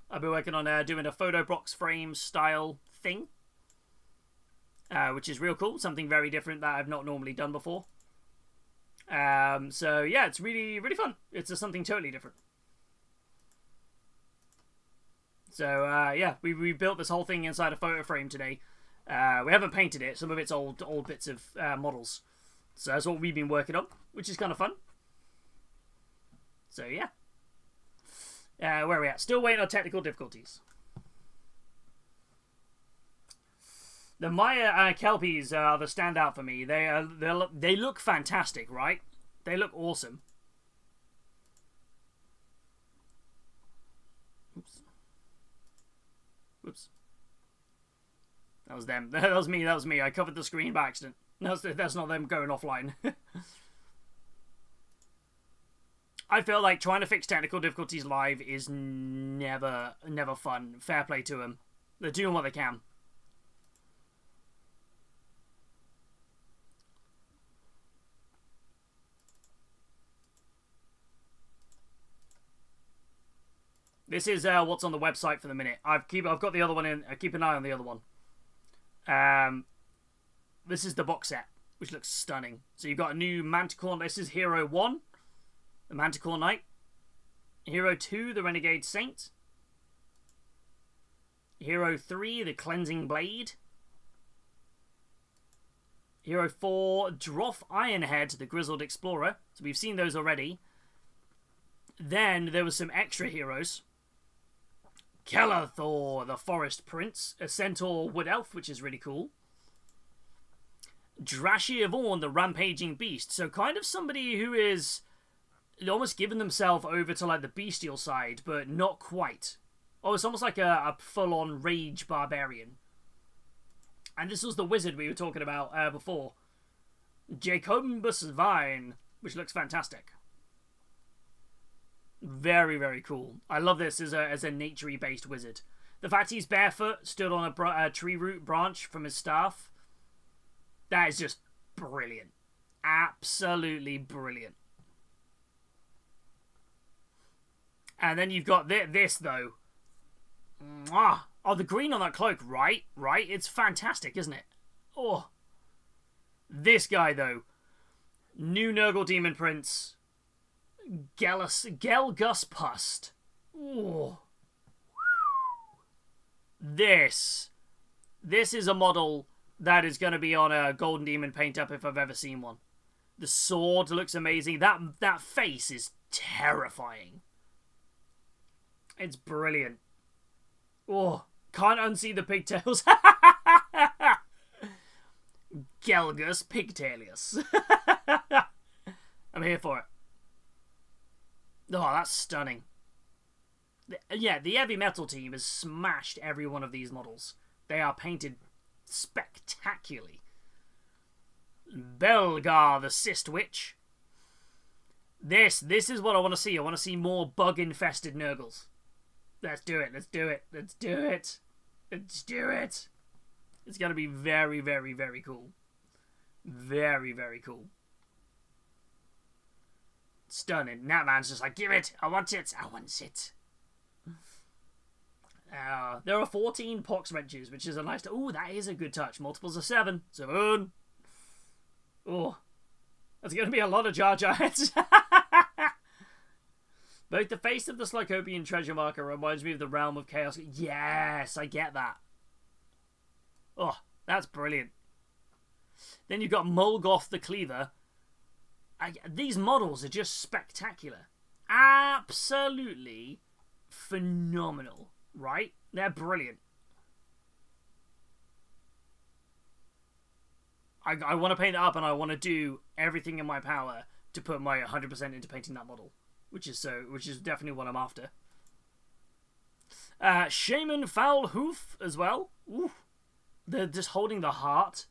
I've been working on doing a photo box frame style thing, which is real cool. Something very different that I've not normally done before. So yeah, it's really, really fun. It's just something totally different. So yeah, we built this whole thing inside a photo frame today. We haven't painted it. Some of it's old bits of models. So that's what we've been working on, which is kind of fun. So yeah. Where are we at? Still waiting on technical difficulties. The Maya Kelpies are the standout for me. They look fantastic, right? They look awesome. Oops. Whoops. That was them. That was me. That was me. I covered the screen by accident. That's not them going offline. I feel like trying to fix technical difficulties live is never fun. Fair play to them. They're doing what they can. This is what's on the website for the minute. I've got the other one in. I keep an eye on the other one. This is the box set, which looks stunning. So you've got a new Manticore. This is Hero 1, the Manticore Knight. Hero 2, the Renegade Saint. Hero 3, the Cleansing Blade. Hero 4, Droth Ironhead, the Grizzled Explorer. So we've seen those already. Then there was some extra heroes. Kellerthor, the Forest Prince, a Centaur Wood Elf, which is really cool. Drashir Vaughn, the Rampaging Beast. So kind of somebody who is almost given themselves over to like the bestial side, but not quite. Oh, it's almost like a full-on rage barbarian. And this was the wizard we were talking about before. Jacobus Vine, which looks fantastic. Very, very cool. I love this as a nature-y based wizard. The fact he's barefoot, stood on a tree root branch from his staff, that is just brilliant. Absolutely brilliant. And then you've got this, though. Mwah! Oh, the green on that cloak, right? Right? It's fantastic, isn't it? Oh. This guy, though. New Nurgle Demon Prince. Gelgus Pust. Oh. This is a model that is going to be on a Golden Demon paint up if I've ever seen one. The sword looks amazing. That face is terrifying. It's brilliant. Oh, can't unsee the pigtails. Gelgus Pigtailius. I'm here for it. Oh, that's stunning. Yeah, the Heavy Metal team has smashed every one of these models. They are painted spectacularly. Belgar, the Cyst Witch. This is what I want to see. I want to see more bug-infested Nurgles. Let's do it. Let's do it. Let's do it. Let's do it. It's going to be very, very, very cool. Very, very cool. Stunning. That man's just like, give it. I want it. I want it. There are 14 pox wrenches, which is a nice... Ooh, that is a good touch. Multiples of 7. 7. Oh. That's going to be a lot of Jar Jar heads. Both the face of the Slycopian treasure marker reminds me of the Realm of Chaos. Yes, I get that. Oh, that's brilliant. Then you've got Molgoth the Cleaver. These models are just spectacular. Absolutely phenomenal, right? They're brilliant. I want to paint it up, and I want to do everything in my power to put my 100% into painting that model, which is definitely what I'm after. Shaman Foul Hoof as well. Ooh. They're just holding the heart,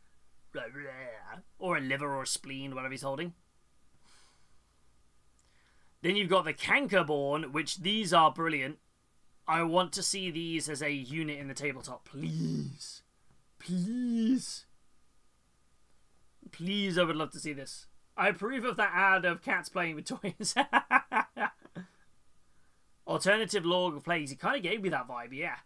or a liver or a spleen, whatever he's holding. Then you've got the Cankerborn, which these are brilliant. I want to see these as a unit in the tabletop, please. Please. Please, I would love to see this. I approve of that ad of cats playing with toys. Alternative log of plays. He kind of gave me that vibe, yeah.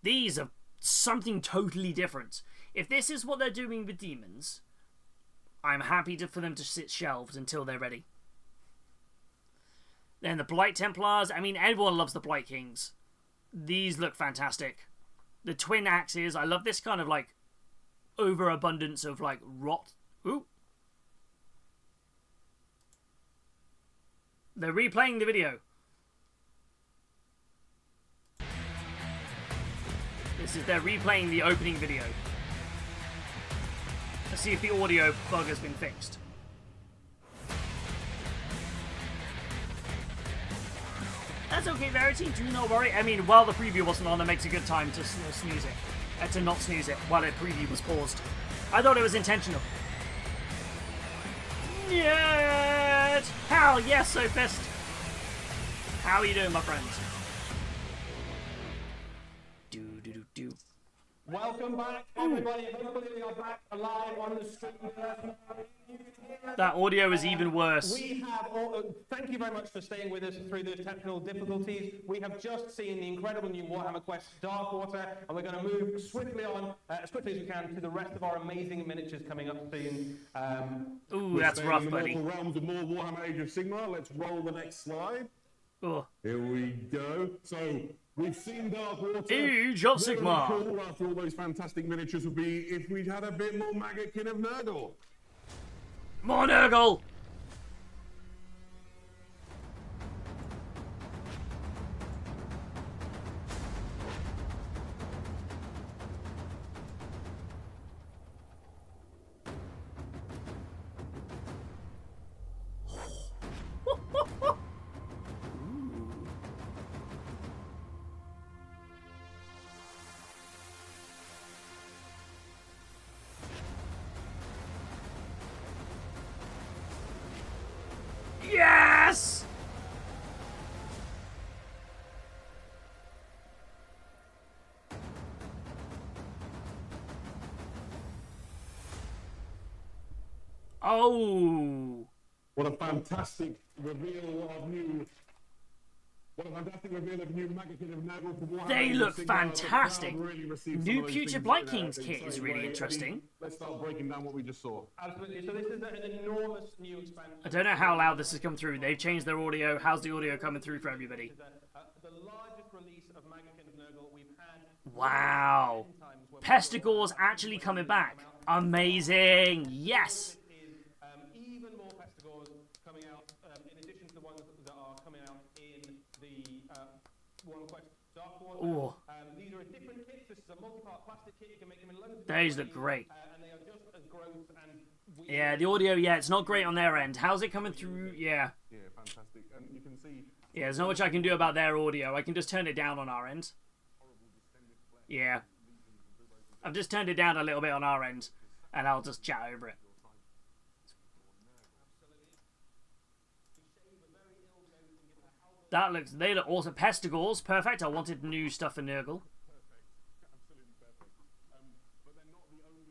These are something totally different. If this is what they're doing with demons, I'm happy for them to sit shelved until they're ready. Then the Blight Templars. I mean, everyone loves the Blight Kings. These look fantastic. The twin axes. I love this kind of like overabundance of like rot. Ooh. They're replaying the video. This is they're replaying the opening video. Let's see if the audio bug has been fixed. That's okay, Verity. Do not worry. I mean, while the preview wasn't on, it makes a good time to snooze it. To not snooze it while the preview was paused. I thought it was intentional. Yet! Hal, yes, Sophist. How are you doing, my friend? Do. Welcome back, everybody. Hopefully we are back alive on the stream. That audio is even worse. We have thank you very much for staying with us through those technical difficulties. We have just seen the incredible new Warhammer Quest Darkwater, and we're going to move swiftly on, as quickly as we can, to the rest of our amazing miniatures coming up soon. Ooh, that's rough, buddy. In the realms of more Warhammer Age of Sigmar. Let's roll the next slide. Oh. Here we go. So we've seen Darkwater. Age of Sigmar. What would be cool after all those fantastic miniatures would be if we'd had a bit more Maggotkin of Nurgle. More Nurgle! Yes! Oh! What a fantastic reveal of new. What a fantastic reveal of new Maggotkin of Nurgle for Warhammer. They look Sigmar. fantastic. The crowd really received some New of those Future things Blight in a Kings kit is exciting really way. interesting. Let's start breaking down what we just saw. Absolutely. So this is an enormous new expansion. I don't know how loud this has come through. They've changed their audio. How's the audio coming through for everybody? The largest release of Maggotkin of Nurgle we've had. Wow. Pestigor's actually coming back. Amazing. Yes. Even more Pestigors coming out, in addition to the ones that are coming out in the Warhammer Quest Darkwater. Ooh. These are a different kit. This is a multi-part plastic kit. You can make them in loads of These different look ways, great. and they are just as gross and weird. Yeah, the audio, it's not great on their end. How's it coming through? Yeah. Yeah, fantastic. And you can see. Yeah, there's not much I can do about their audio. I can just turn it down on our end. Yeah. I've just turned it down a little bit on our end, and I'll just chat over it. They look awesome. Pestigors, perfect. I wanted new stuff for Nurgle. Absolutely perfect. But they're not the only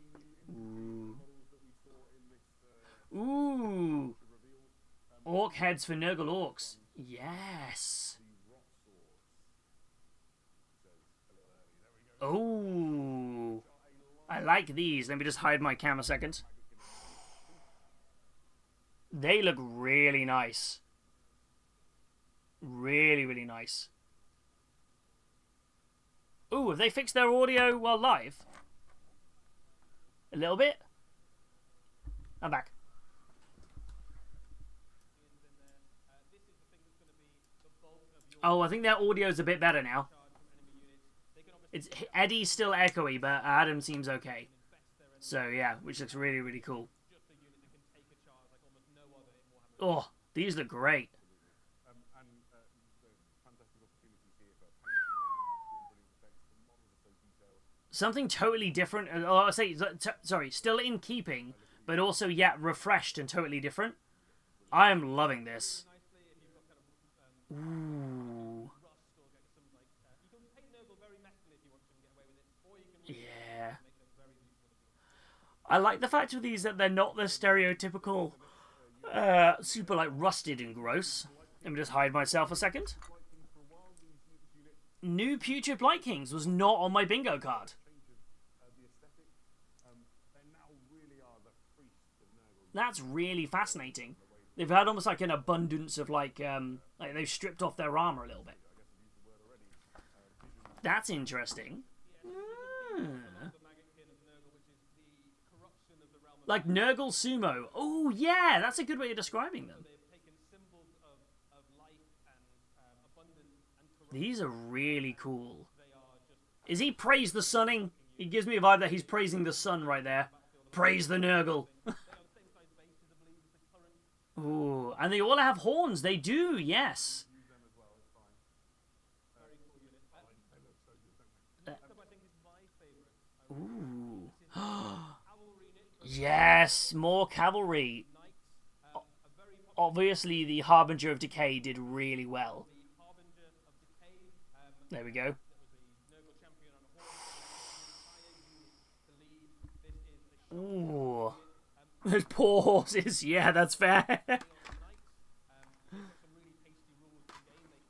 new models that we saw in this. Ooh. Orc heads for Nurgle Orcs. Yes. Oh. I like these. Let me just hide my camera a second. They look really nice. Really, really nice. Ooh, have they fixed their audio while live? A little bit? I'm back. Oh, I think their audio is a bit better now. It's Eddie's still echoey, but Adam seems okay. So yeah, which looks really, really cool. Oh, these look great. Something totally different. Oh, I say, sorry, still in keeping, but also yet refreshed and totally different. I am loving this. Ooh. Yeah. I like the fact of these that they're not the stereotypical, super like rusted and gross. Let me just hide myself a second. New Future Blight Kings was not on my bingo card. That's really fascinating. They've had almost like an abundance of like they've stripped off their armor a little bit. That's interesting. Like Nurgle Sumo. Oh yeah, that's a good way of describing them. These are really cool. Is he praise the sunning? He gives me a vibe that he's praising the sun right there. Praise the Nurgle. Ooh, and they all have horns. They do, yes. Ooh. Yes, more cavalry. Obviously, the Harbinger of Decay did really well. There we go. Ooh. Those poor horses. Yeah, that's fair.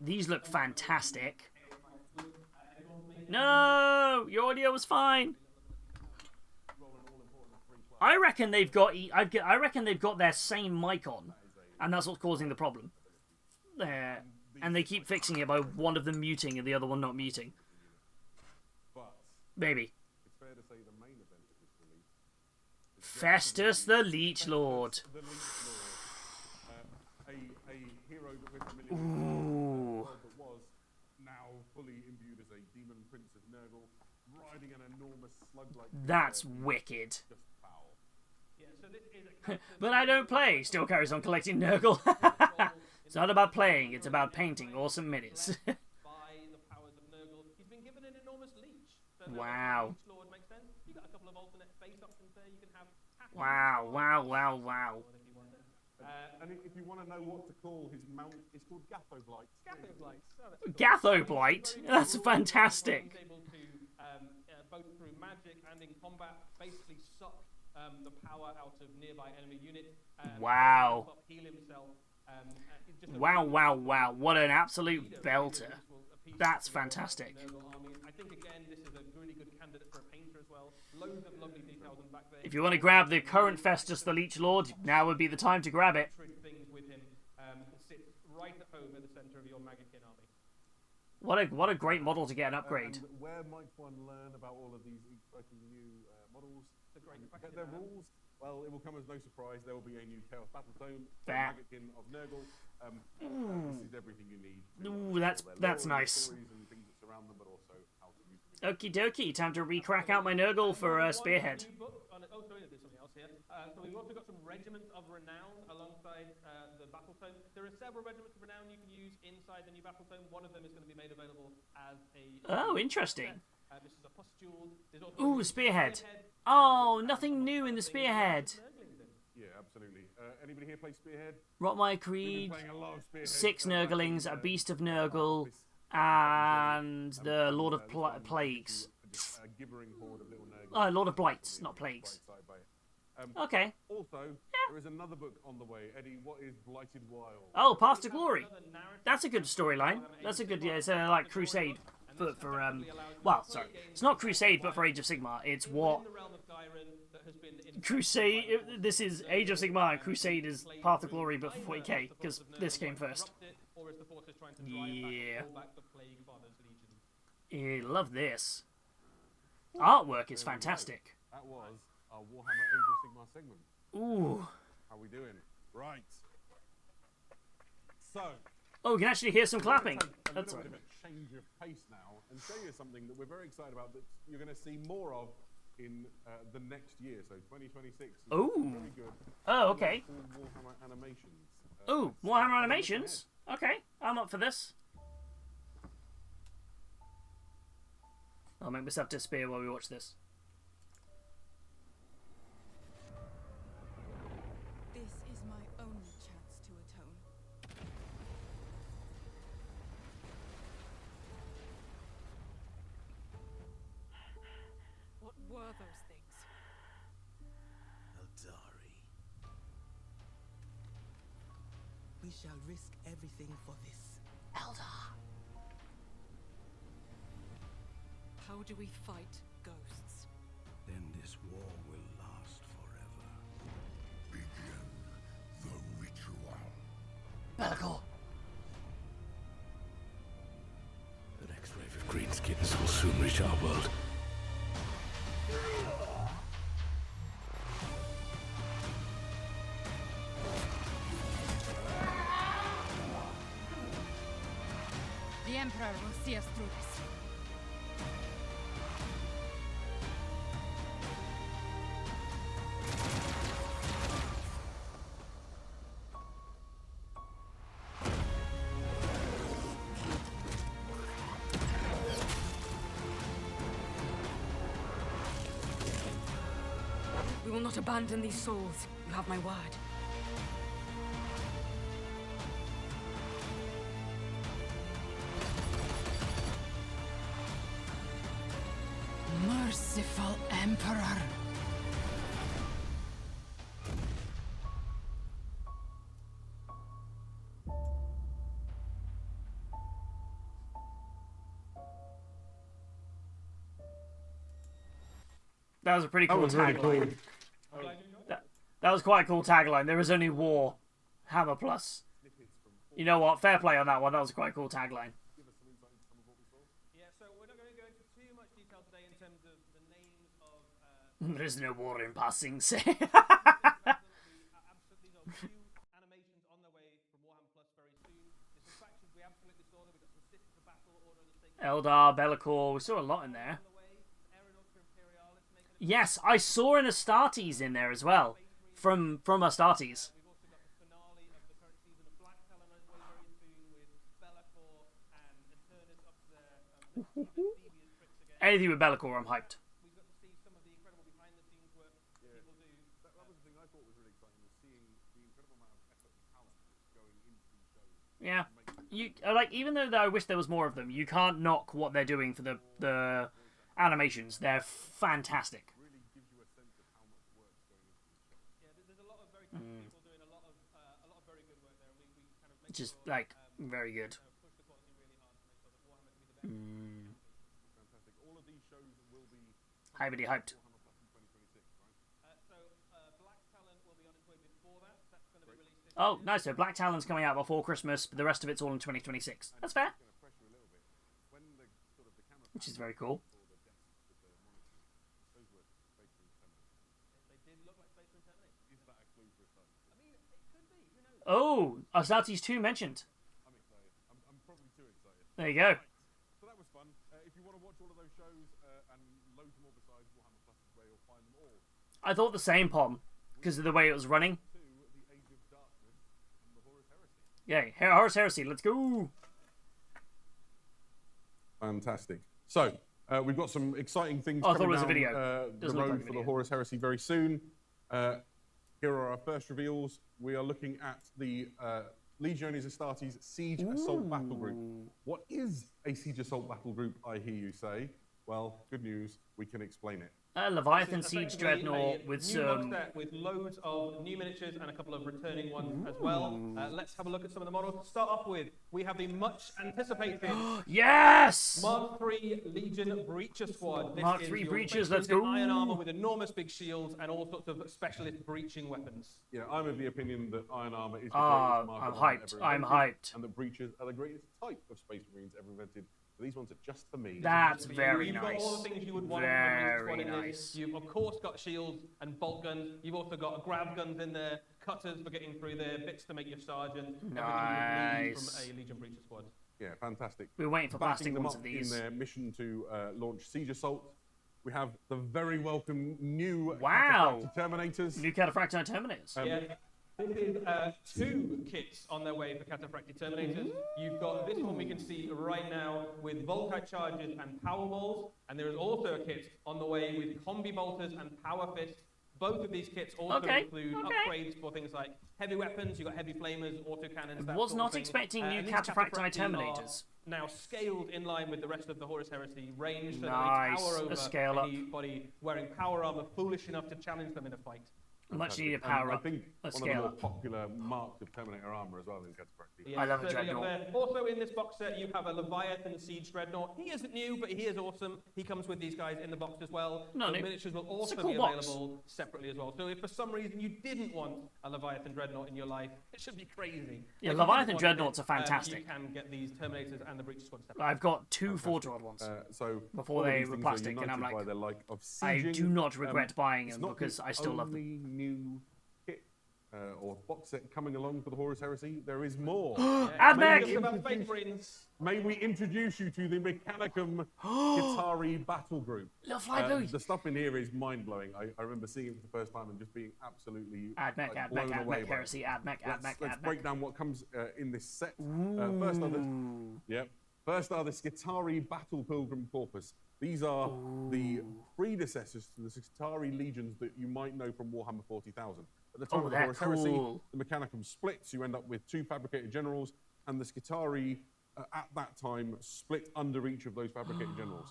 These look fantastic. No! Your audio was fine. I reckon they've got their same mic on, and that's what's causing the problem. There, and they keep fixing it by one of them muting and the other one not muting. Maybe. It's fair to say the main event of this release is Festus the Leech Lord. the Leech Lord, a hero that we're familiar Ooh. with, that was now fully imbued as a demon prince of Nurgle, riding an enormous slug-like. That's wicked. Just foul. Yeah, so this is a But I don't play. Still carries on collecting Nurgle. It's not about playing. It's about painting awesome minis. by the powers of Nurgle. He's been given an enormous leech. So Wow. Leech Lord makes sense. You got a couple of alternate face options there. You can have Wow! Wow! Wow! Wow! if you want. And if you want to know what to call his mount, it's called Gathoblight. Gathoblight. That's fantastic. He's able to both through magic and in combat basically suck the power out of nearby enemy units. Wow. Heal himself. He's just a Wow! really Wow! Wow! What an absolute leader, belter. which will appease That's to the fantastic. Nurgle army. I think again this is a really good candidate for a painter as well. Loads of lovely details in back there. If you want to grab the current Festus the Leech Lord, now would be the time to grab it. Things with him sits right at home at the center of your Magikin army. What a great model to get an upgrade. And where might one learn about all of these exciting new models? It's a great question. Their rules, well, it will come as no surprise. There will be a new Chaos Battle Tome, Fair. Magikin of Nurgle. This is everything you need. Ooh, that's nice. Stories and things that surround them, but also how to use them. Okie dokie, time to re-crack out my Nurgle for Spearhead. Oh, sorry, there's something else here. So we've also got some regiments of renown alongside the battle tome. There are several regiments of renown you can use inside the new battle tome. One of them is going to be made available as a. Oh, interesting. This is a pustule. There's also Ooh, Spearhead. Oh, nothing new in the Spearhead. Yeah, absolutely. Anybody here play Spearhead? Rotmire We've Creed, been playing a lot of Spearhead. 6 Nurglings, a Beast of Nurgle, and the Lord of Plagues. A gibbering horde of little Nurgle. Lord of Blights, not Plagues. Okay. Also, there is another book on the way. Eddie, what is Blighted Wild? Oh, Path to Glory. That's a good storyline. That's a good, yeah, it's like Crusade for well, sorry. It's not Crusade, but for Age of Sigmar. It's what... Crusade, this is Age of Sigmar, and Crusade is Path to Glory, but for 40k, because this came first. Yeah. I love this. Artwork is fantastic. That was our Warhammer Age of Sigmar segment. Ooh. How we doing? Right. So, Oh, we can actually hear some clapping. take a That's little right. bit of a change of pace now and show you something that we're very excited about that you're going to see more of in the next year, so 2026. Ooh. Very good. Oh, okay. All Warhammer animations. Ooh, Warhammer animations? Okay, I'm up for this. I'll make myself disappear while we watch this. This is my only chance to atone. What were those things? Eldari. We shall risk everything for this. Eldar. How do we fight ghosts? Then this war will last forever. Begin the ritual. Belagor. The next wave of greenskins will soon reach our world. The Emperor will see us through this. not abandon these souls. You have my word. Merciful Emperor. That was a pretty cool was really tagline. cool. That was quite a cool tagline. There is only war. Hammer plus. You know what? Fair play on that one. That was a quite cool tagline. Yeah, so we're not going to go into too much detail today in terms of the names of... There is no war in passing. Say. Absolutely, there's a few animations on their way from Warhammer Plus very soon. There's some factions we absolutely saw them. We've got some Sisters of Battle, Order of the Sacred Eldar, Be'lakor. We saw a lot in there. on the way. Aeronautica Imperialis making a... Yes, I saw an Astartes in there as well. From Astartes. We've also got the finale of the current season of Black Talon on its way very soon with Be'lakor and Eternus up to their devious tricks again. Anything with Be'lakor, I'm hyped. We've got to see some of the incredible behind-the-scenes work people do. That was the thing I thought was really exciting, was seeing the incredible amount of effort and talent that's going into these shows. Yeah, even though I wish there was more of them, you can't knock what they're doing for the animations. They're fantastic. Really gives you a sense of how much work's going into these shows. Yeah, there's a lot of very talented people doing a lot of very good work there, and we kind of make Just sure, like very good. push the quality really hard to make sure that Warhammer can be the best. Fantastic. All of these shows will be Hyped. Warhammer Plus in 2026, right? Black Talon will be on its way before that. That's going to be released this Oh, nice. So Black Talon's coming out before Christmas, but the rest of it's all in 2026. That's fair. Going to press you a little bit. When the sort of the camera Which is very cool. or the desks with the monitors, those were Space Marine Terminators. They did look like Space Marine Terminators. Is that a clue for Astartes? I mean, it could be. Who knows? Oh, Astartes 2 mentioned. I'm excited. I'm probably too excited. There you go. So that was fun. If you want to watch all of those shows and loads more besides Warhammer Plus is where you'll find them all. I thought the same, Pom, because of the way it was running. To the Age of Darkness and the Horus Heresy. Yay, Horus Heresy, let's go! Fantastic. So, we've got some exciting things Oh, I thought coming it was a down video. the Doesn't look road like a for the video. Horus Heresy very soon. Here are our first reveals. We are looking at the Legiones Astartes Siege Assault Battle Group. What is a Siege Assault Battle Group, I hear you say? Well, good news, we can explain it. Leviathan This is Siege effectively Dreadnought a with new box some... set with loads of new miniatures and a couple of returning ones as well. Let's have a look at some of the models. To start off with, we have the much anticipated Yes! Mark III Legion Breacher Squad. This Mark is III your Breachers, Space let's Marines in go. Iron armor with enormous big shields and all sorts of specialist breaching weapons. Yeah, I'm of the opinion that Iron Armor is the Ah, greatest I'm marker armor hyped. ever I'm invented, hyped. and that breaches are the greatest type of Space Marines ever invented. But these ones are just for me. That's So very you've nice. got all the things you would want from a Breacher Very Squad in nice. this. You've of course got shields and bolt guns. You've also got grav guns in there, cutters for getting through there, bits to make your sergeant. Everything you would need Nice. from a Legion Breacher Squad. Yeah, fantastic. We're waiting for Backing plastic them ones up of these. in their mission to launch Siege Assault. We have the very welcome new Wow. Cataphractii Terminators. New Cataphractii Terminators. Yeah. This is two kits on their way for Cataphractii Terminators. You've got this one we can see right now with Volkite Charges and Power Balls, and there is also a kit on the way with Combi Bolters and Power Fists. Both of these kits also include upgrades for things like heavy weapons. You've got heavy flamers, autocannons. That Was sort of not thing. expecting new And these Cataphractii Cataphractii Terminators. are now scaled in line with the rest of the Horus Heresy range, so Nice. that they tower A over scale up. anybody wearing power armor foolish enough to challenge them in a fight. Much needed And power I up. think A one of the scale more up. popular marks of Terminator armor as well in Cataphractii. Yeah, I love a certainly up Dreadnought. there. Also in this box set, you have a Leviathan Siege Dreadnought. He isn't new, but he is awesome. He comes with these guys in the box as well. No, the no. miniatures will It's also a cool be box. available separately as well. So if for some reason you didn't want a Leviathan Dreadnought in your life, it should be crazy. Yeah, If you Leviathan didn't want Dreadnoughts it, are fantastic. You can get these Terminators and the Breacher Squad separately. I've got two Forge Rod ones. So Before all of they these were things plastic, are and I'm united like, by their like of I sieging. do not regret buying it's them not because the I still love them. only new kit or box set coming along for the Horus Heresy. There is more. Ad May Mech! we Just about introduce- Space Marines. May we introduce you to the Mechanicum Guitari Battle Group. Little fly booty. The stuff in here is mind-blowing. I remember seeing it for the first time and just being absolutely Ad Mech, Ad blown Mech, Ad away Mech by it. Heresy, Ad Mech, Ad Mech, Let's Ad break Mech. down what comes in this set. First are the Skitari Battle Pilgrim Corpus. These are the predecessors to the Skitarii legions that you might know from Warhammer 40,000. At the time of the they're Horus Heresy, cool. the Mechanicum splits. You end up with 2 fabricated generals, and the Skitarii at that time split under each of those fabricated generals.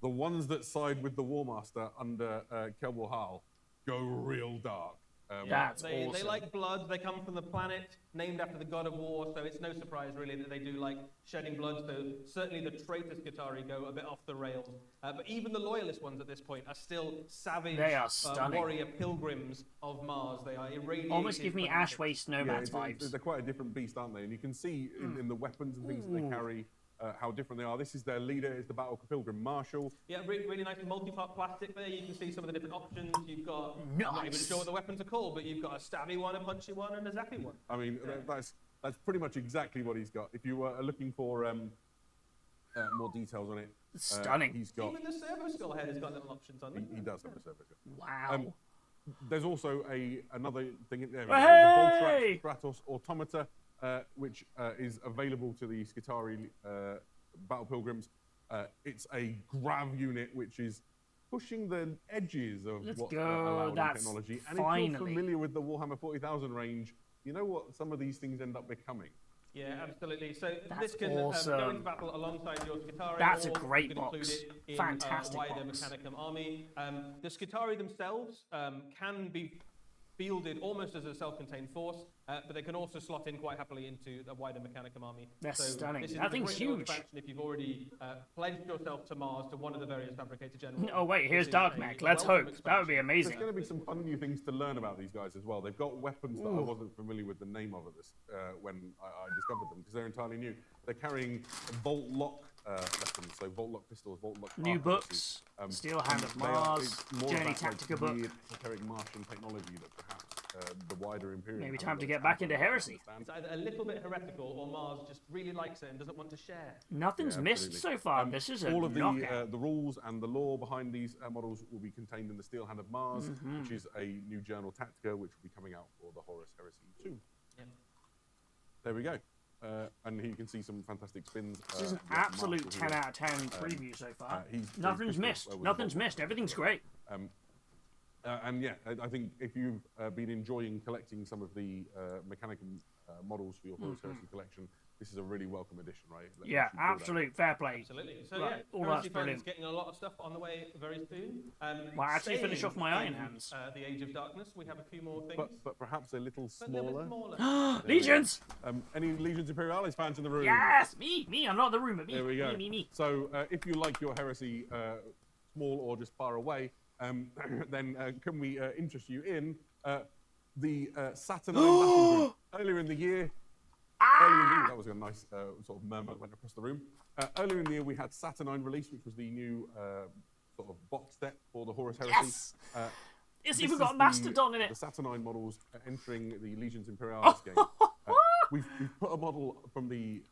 The ones that side with the War Master under Kelbor Hal go real dark. That's They awesome. like blood. They come from the planet named after the god of war, so it's no surprise really that they do like shedding blood. So certainly the traitor Skitarii go a bit off the rails. But even the loyalist ones at this point are still savage They are stunning. warrior pilgrims of Mars. They are irradiated. Almost give me fanatics. Ash Waste Nomads vibes. They're quite a different beast, aren't they? And you can see in the weapons and things that they carry how different they are. This is their leader, is the Battle Pilgrim Marshal. Yeah, really nice multi-part plastic there. You can see some of the different options. You've got, I'm not even Nice. sure what the weapons are called, but you've got a stabby one, a punchy one, and a zappy one. I mean, that's pretty much exactly what he's got. If you are looking for more details on it, Stunning. he's got. Even the servo skull head has got little options on it. He does have a service. Wow. There's also another thing in there. Hey! The Voltrax Stratos Automata, which is available to the Skitarii Battle Pilgrims. It's a grav unit which is pushing the edges of Let's what go. allowed in That's technology. And if finally. you're familiar with the Warhammer 40,000 range, you know what some of these things end up becoming. Yeah, absolutely. So That's this can awesome. go into battle alongside your Skitarii. That's a or great you can include box. it in Fantastic a wider box. Mechanicum army. The Skitarii themselves can be fielded almost as a self-contained force, but they can also slot in quite happily into the wider Mechanicum army. That's so stunning. This is That a thing's great little huge. expansion if you've already pledged yourself to Mars to one of the various fabricated generals. Oh wait, here's This is Dark a Mech. Let's welcome hope. That would be expansion. There's amazing. going to be some fun new things to learn about these guys as well. They've got weapons that I wasn't familiar with the name of at this when I discovered them because they're entirely new. They're carrying Volt Lock weapons, so Volt Lock pistols, Volt Lock New arquebuses. books. Steel Hand of They are- Mars. it's more Journey about, Tactica like, book. weird esoteric Martian technology that perhaps the wider Imperium. Maybe haven't time to got get its back hands into on, I heresy. understand. It's either a little bit heretical or Mars just really likes it and doesn't want to share. Nothing's Yeah, missed absolutely. so far. This is a all of knockout. the rules and the lore behind these models will be contained in the Steel Hand of Mars, Mm-hmm. which is a new journal Tactica, which will be coming out for the Horus Heresy 2. Yeah. There we go. And here you can see some fantastic spins. This is an yeah, absolute Marshall 10 here. out of 10 preview so far. he's Nothing's very missed. pistol with Nothing's the Volt missed. Everything's great. And yeah, I think if you've been enjoying collecting some of the Mechanicum models for your Horus Heresy collection, this is a really welcome addition, right? Let me Yeah, actually feel that. absolute fair play. Absolutely. So Right, yeah, all Heresy that's fans brilliant. getting a lot of stuff on the way very soon. Well, actually finish Staying off my Iron in, Hands. The Age of Darkness, we have a few more things. But perhaps a little But they're a bit smaller. smaller. Legions! Any Legions Imperialis fans in the room? Yes! Me! I'm not in the room, but me. There we go. Me. So if you like your Heresy small or just far away, then can we interest you in the Saturnine Battle Group? Earlier in the year, that was a nice sort of murmur that went across the room. Earlier in the year, we had Saturnine release, which was the new sort of box set for the Horus Heresy. Yes! It's This even is got Mastodon in The it. Saturnine models entering the Legions Imperialis game. We've put a model from the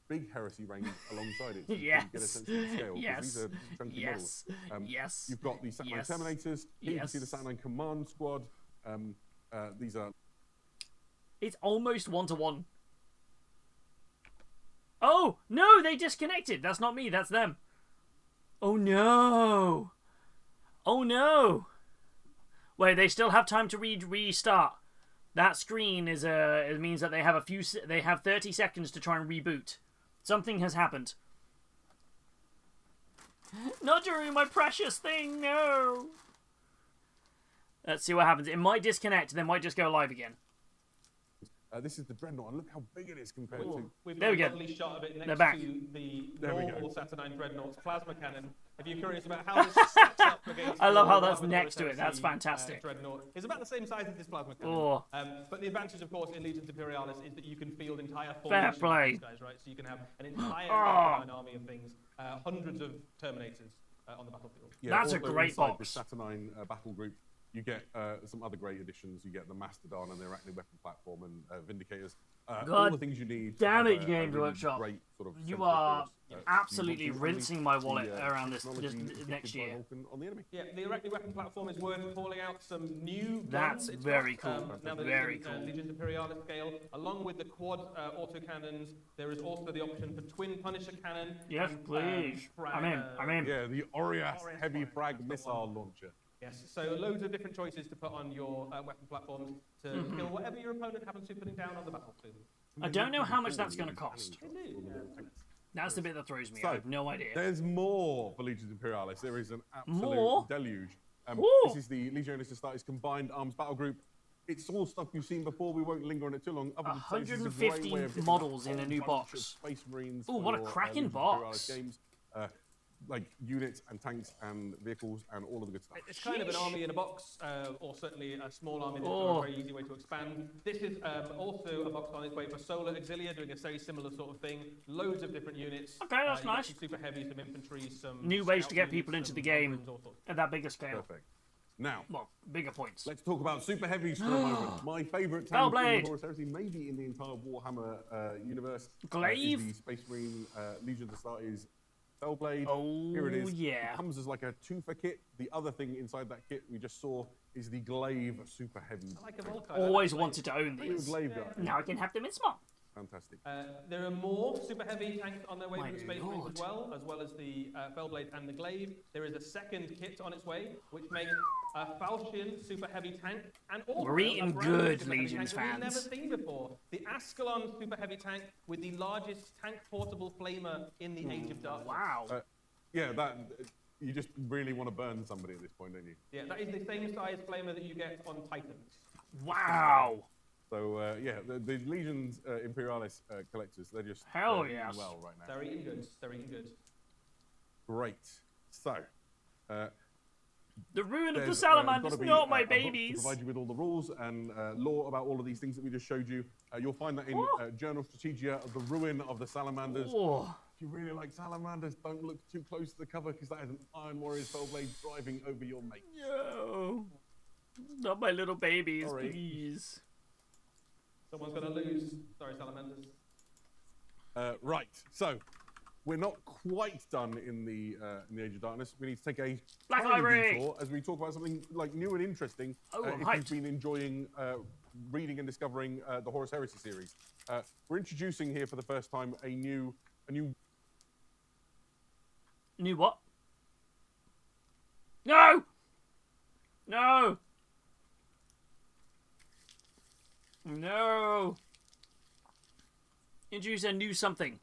big Heresy range alongside it, so you can get a sense of the scale. 'cause Yes. These are chunky models. Yes. You've got the Saturnine Yes. Terminators. Here you can see the Yes. Saturnine Command Squad. These are It's almost 1-to-1. Oh, no, they disconnected. That's not me, that's them. Oh, no. Oh, no. Wait, they still have time to restart. That screen is it means that they have 30 seconds to try and reboot. Something has happened. Not during my precious thing, no. Let's see what happens. It might disconnect, then might just go live again. this is the Dreadnought, and look how big it is compared to. We've There got we a go. lovely shot of it They're next back. to the There we go. normal Saturnine Dreadnought's plasma cannon. If you're curious about how this stacks up against I love your how that's Warhammer next to it. Heresy, That's fantastic. Dreadnought, it's about the same size as this plasma cannon. Oh. But the advantage, of course, in Legions Imperialis is that you can field entire Fair formations of play. these guys, right? So you can have an entire Oh. Saturnine army of things, hundreds of Terminators on the battlefield. Yeah, That's a also great inside box. The Saturnine battle group, you get some other great additions. You get the Mastodon and the Arachnid weapon platform and Vindicators. all God the things you need. damn to it, have Games really Workshop. great sort of You central are focus. absolutely You want to rinsing my the, wallet around this technology next depicted by year. Vulcan on the enemy. Yeah, the Erected Weapon platform is worth calling out some new That's guns it's very got, cool. now the Very Legion, cool. Legion Imperialis scale, along with the quad autocannons, there is also the option for twin Punisher cannon. Yes, and, please. I'm in. I'm in. Yeah, the Orias Orias heavy frag, frag that's the missile one. launcher. Yes, so loads of different choices to put on your weapon platforms to kill whatever your opponent happens to putting down on the battlefield. I don't know how much that's going to cost. Indeed. That's the bit that throws me. So, I have no idea. There's more for Legions Imperialis. There is an absolute More? deluge. Woo! This is the Legionis Astartes Combined Arms Battle Group. It's all stuff you've seen before. We won't linger on it too long. Other than to say this is a great 150 way of getting models a in a whole new bunch box. of Space Marines. Ooh, what a for, cracking Legions box. Imperialis games. Like units and tanks and vehicles and all of the good stuff. It's kind of an army in a box, or certainly a small army that's Oh. a very easy way to expand. This is also a box on its way for Solar Auxilia, doing a very similar sort of thing. Loads of different units. Okay, that's you got nice. Some super heavy, some infantry, some New ways to scout get units, people into some the game veterans, all sorts. at that bigger scale. Perfect. Now, Well, bigger points. let's talk about super heavies for a moment. My favourite tank Hellblade. in the Horus Heresy, maybe in the entire Warhammer universe, Glaive. is the Space Marine Legion Astartes Hellblade. Oh, Here it is. yeah. It comes as like a two-for kit. The other thing inside that kit we just saw is the Glaive Super Heavy. I like them all. Always wanted to own Are you a these. Glaive guy? Now I can have them in small. Fantastic. There are more super heavy tanks on their way My to the Space Marines lord. as well as the Fellblade and the Glaive. There is a second kit on its way, which makes a Falchion super heavy tank and also We're eating a brand new good, super heavy Legions tank that we've never fans. seen before. The Ascalon super heavy tank with the largest tank portable flamer in the Age of Darkness. Wow. Yeah, that you just really want to burn somebody at this point, don't you? Yeah, that is the same size flamer that you get on Titans. Wow. So yeah, the Legions Imperialis collectors, they're just Hell doing yes. well right now. They're eating good. They're eating good. Great. So. The ruin of the There's, salamanders, gotta be, not my a book to babies. provide you with all the rules and lore about all of these things that we just showed you. You'll find that in Journal Strategia of the Ruin of the Salamanders. Oh. If you really like salamanders, don't look too close to the cover because that is an Iron Warrior's Fellblade driving over your mate. No. Not my little babies, Sorry. please. Someone's gonna lose. Sorry, salamanders. Right, so we're not quite done in the Age of Darkness. We need to take a Black tiny Library. detour as we talk about something like new and interesting. Oh, I'm if hyped. you've been enjoying reading and discovering the Horus Heresy series, we're introducing here for the first time a new. New what? No! No! No! Introduce a new something.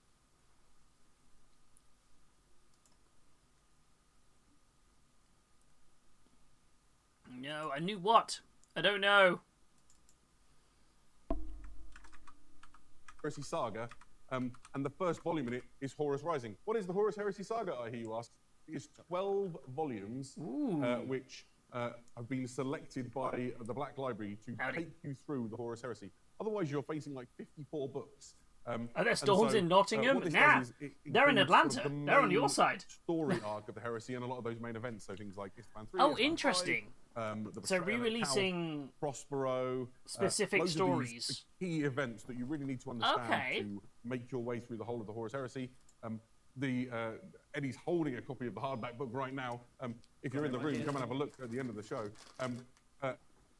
No, a new what? I don't know. Heresy Saga, and the first volume in it is Horus Rising. What is the Horus Heresy Saga, I hear you ask? It is 12 volumes, which have been selected by the Black Library to Howdy. take you through the Horus Heresy. Otherwise, you're facing like 54 books. Are there and storms so, in Nottingham? what this Nah, does is it they're in includes sort Atlanta. of the They're on your main side. Story arc of the Heresy and a lot of those main events, so things like Ispan 3. Oh, Ispan 5, interesting. the So Betrayal at re-releasing Calth, Prospero, specific loads of these stories. key events that you really need to understand Okay. to make your way through the whole of the Horus Heresy. Eddie's holding a copy of the hardback book right now. If you're in the room, come and have a look at the end of the show.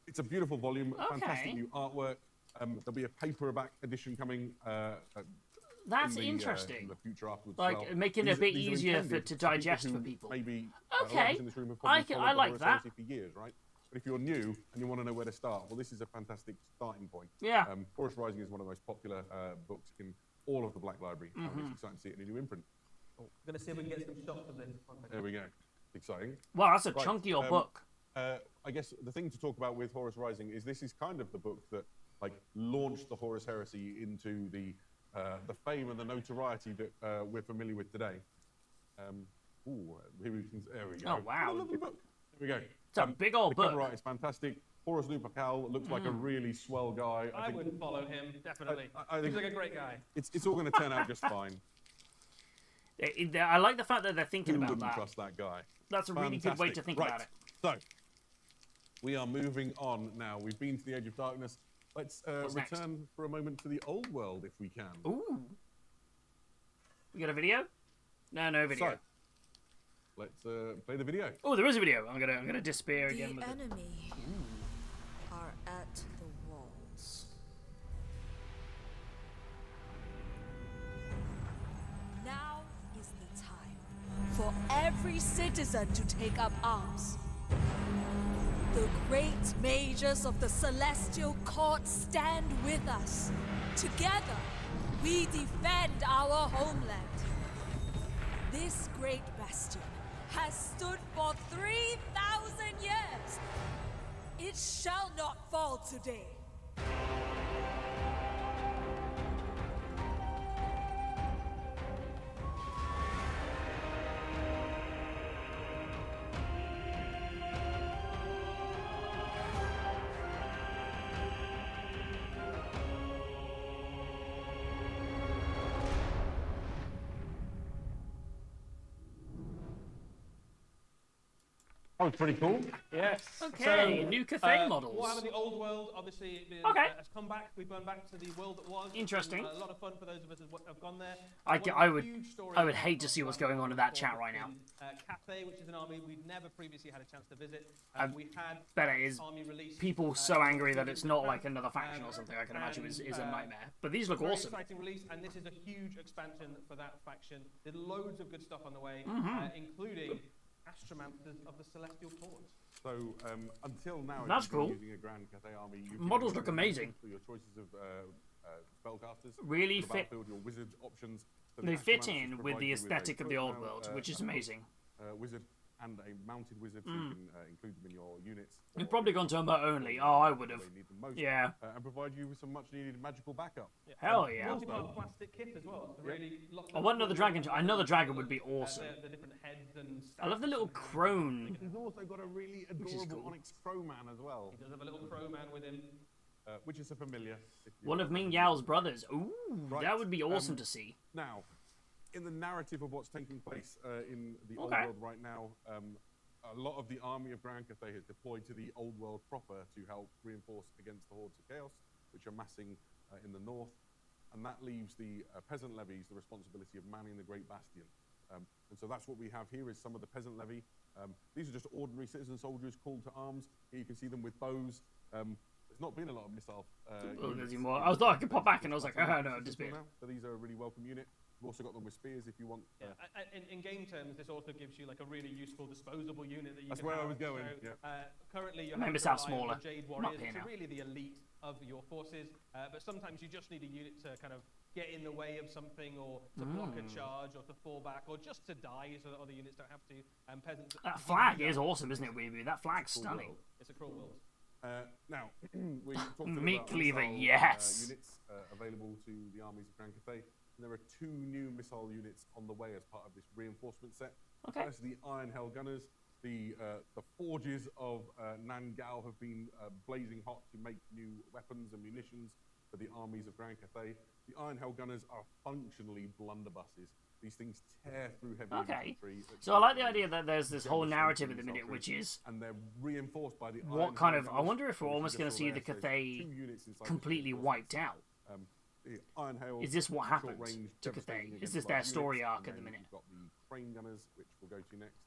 It's a beautiful volume, fantastic new artwork. There'll be a paperback edition coming. That's in the, interesting. in the future afterwards. Like, as well. making it a These- bit these are easier intended to for digest who for people. Maybe a lot of Okay. us in this room have probably followed I the like Horus that. Heresy for years, right? But if you're new and you want to know where to start, well, this is a fantastic starting point. Yeah. Horus Rising is one of the most popular books in all of the Black Library. Mm-hmm. It's exciting to see it in a new imprint. I'm gonna see if we can get some shots of this. There we go. Exciting. Wow, that's a Right, chunky old um, book. I guess the thing to talk about with Horus Rising is this is kind of the book that like launched the Horus Heresy into the fame and the notoriety that we're familiar with today. There we go. Oh, wow. What a lovely book. There we go. It's a big old the book. cover art is fantastic. Horus Lupercal looks like a really swell guy. I think would follow him, definitely. I think Seems like a great guy. it's all going to turn out just fine. I like the fact that they're thinking Who about wouldn't that. trust that guy? That's a really good way to think right. about it. So, we are moving on now. We've been to the Age of Darkness. Let's next? return for a moment to the old world, if we can. Ooh. We got a video? No video. So, let's play the video. Oh, there is a video. I'm gonna disappear again The with it. enemy are at the walls. Now is the time for every citizen to take up arms. The great mages of the Celestial Court stand with us. Together, we defend our homeland. This great bastion has stood for 3,000 years. It shall not fall today. That was pretty cool. Yes. Okay, new Cathay models. Warhammer the Old World, obviously, has come back. We've gone back to the world that was. Interesting. A lot of fun for those of us who have gone there. I would hate to see what's going on in that chat right now. Cathay, which is an army we'd never previously had a chance to visit. We had Bet it is army released. people so angry that it's not like another faction or something. I can imagine is a nightmare. But these look Very awesome. exciting release, and this is a huge expansion for that faction. There's loads of good stuff on the way, including Astromanthers of the Celestial Court. So until now, That's if you've been cool. using a Grand Cathay army, you Models can look amazing. For your choices of spellcasters, Really for the fit. battlefield, your wizard options. So They the fit Astromanthers in with provide the you a aesthetic of the old foot world, mount, which is a foot, amazing. Wizard and a mounted wizard, so you can include them in your units. You've probably gone to Umber only. Oh, I would have. They need them most, Yeah. and provide you with some much needed magical backup. Hell yeah. Multi-part plastic kit as well. Really lots I of want another dragon. Another dragon would be awesome. the different heads and I love the little crone. He's also got a really is adorable cool. Onyx Crowman as well, He does have a little crow man with him. which is a familiar. if you One of Ming Yao's brothers. Ooh, Right, that would be awesome to see. Now, in the narrative of what's taking place in the old Okay. world right now, a lot of the army of Grand Cathay has deployed to the old world proper to help reinforce against the hordes of chaos, which are massing in the north, and that leaves the peasant levies the responsibility of manning the great bastion. And so that's what we have here is some of the peasant levy. These are just ordinary citizen soldiers called to arms. Here you can see them with bows. There's not been a lot of missile. There's even more. I thought I could pop back, and I was like, oh no, disappeared. So these are a really welcome unit. We've also got them with spears if you want. In game terms, this also gives you like a really useful disposable unit that you That's can where I have. was going, So, yeah. Currently, you're Maybe having it's to how rely on smaller. the Jade I'm Warriors, up here which are now. really the elite of your forces. But sometimes you just need a unit to kind of get in the way of something, or to block a charge, or to fall back, or just to die so that other units don't have to. And peasants. That flag is awesome, isn't it, Weebu? That flag's stunning. It's a cruel world. Now, we talked a little Meat about cleaver, missile, yes. units available to the armies of Grand Cathay. And there are 2 new missile units on the way as part of this reinforcement set. Okay. First, the Iron Hell Gunners. The forges of Nangao have been blazing hot to make new weapons and munitions for the armies of Grand Cathay. The Iron Hell Gunners are functionally blunderbusses. These things tear through heavy infantry. So I like the idea that there's this whole narrative at the minute, which is and they're reinforced by the what kind of. I wonder if we're almost going to see the Cathay completely wiped out. The Iron Hail, Is this what happened short-range, to Cathay? devastating Is against this their large story units, arc and at the then minute? You've got the Crane Gunners, which we'll go to next.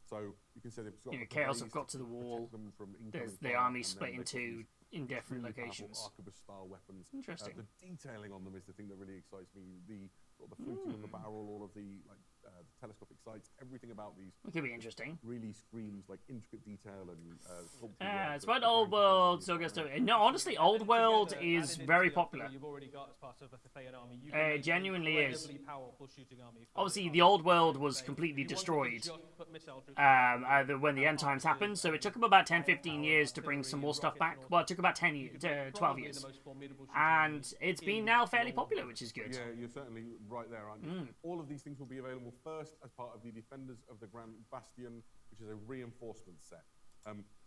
So you can say they've got You know, the Chaos Cathays have got to the protect wall. them from There's incoming the fire, army and then split they've got into these in different really powerful locations. arquebus-style weapons. Interesting. The detailing on them is the thing that really excites me. The sort of the fluting on the barrel, all of the the telescopic sights, everything about these It could be interesting. really screams like intricate detail and sculpted Yeah, work it's that about the Old Grand Cathay World. armies So have gets done. to no. Honestly, Old World is very popular. You've already got as part of the Cathayan army. You can make an Genuinely is. incredibly powerful shooting army for Obviously, the the army. Old World was So completely if you wanted to destroyed just put missile troops when the end times happened. So it took them about 10, 15 years to bring some more stuff back. Well, it took about 10 years, 12 probably years. the most formidable shooting And army it's been in now the fairly Old popular, World. which is good. Yeah, you're certainly right there, aren't you? All of these things will be available first as part of the Defenders of the Grand Bastion, which is a reinforcement set.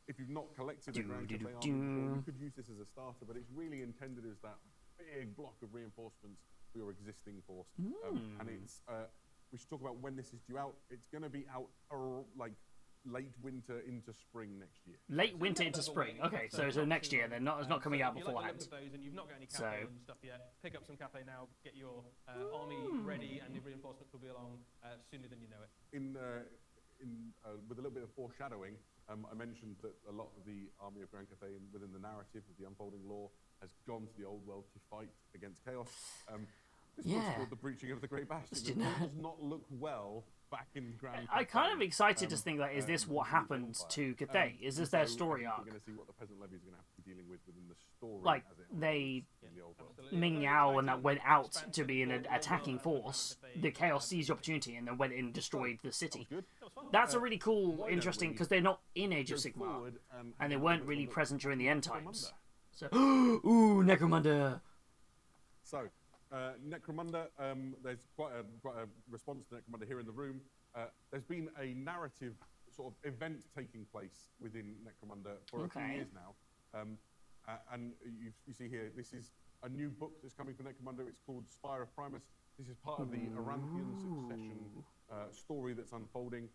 If you've not collected a Grand Cathay army before, you could use this as a starter, but it's really intended as that big block of reinforcements for your existing force. And it's we should talk about when this is due out. It's going to be out like late winter into spring next year. Late winter into spring. Okay, so next year then. It's not coming out if you like the beforehand. look of those and you've not got any So- cafe and stuff yet, pick up some cafe now. Get your army ready, and the reinforcements will be along sooner than you know it. With a little bit of foreshadowing, I mentioned that a lot of the army of Grand Cathay within the narrative of the unfolding lore has gone to the old world to fight against chaos. This book's called The Breaching of the Great Bastion. It does not look well back in Grand I'm Cathay. kind of excited to think that is this what happened to Cathay? Is this their story We're arc? going to see what the peasant levy is going to have to be dealing with within the story. Like as it they in the old world. Ming Yao and that went out to be an attacking force. The Chaos seized the opportunity and then went in and destroyed the city. That's a really cool, interesting, because they're not in Age of Sigmar, and they weren't really present during the end times. So, ooh, Necromunda. So, Necromunda, there's quite a response to Necromunda here in the room. There's been a narrative sort of event taking place within Necromunda for a few years now. And you see here, this is a new book that's coming for Necromunda. It's called Spire of Primus. This is part of the Aranthian succession story that's unfolding.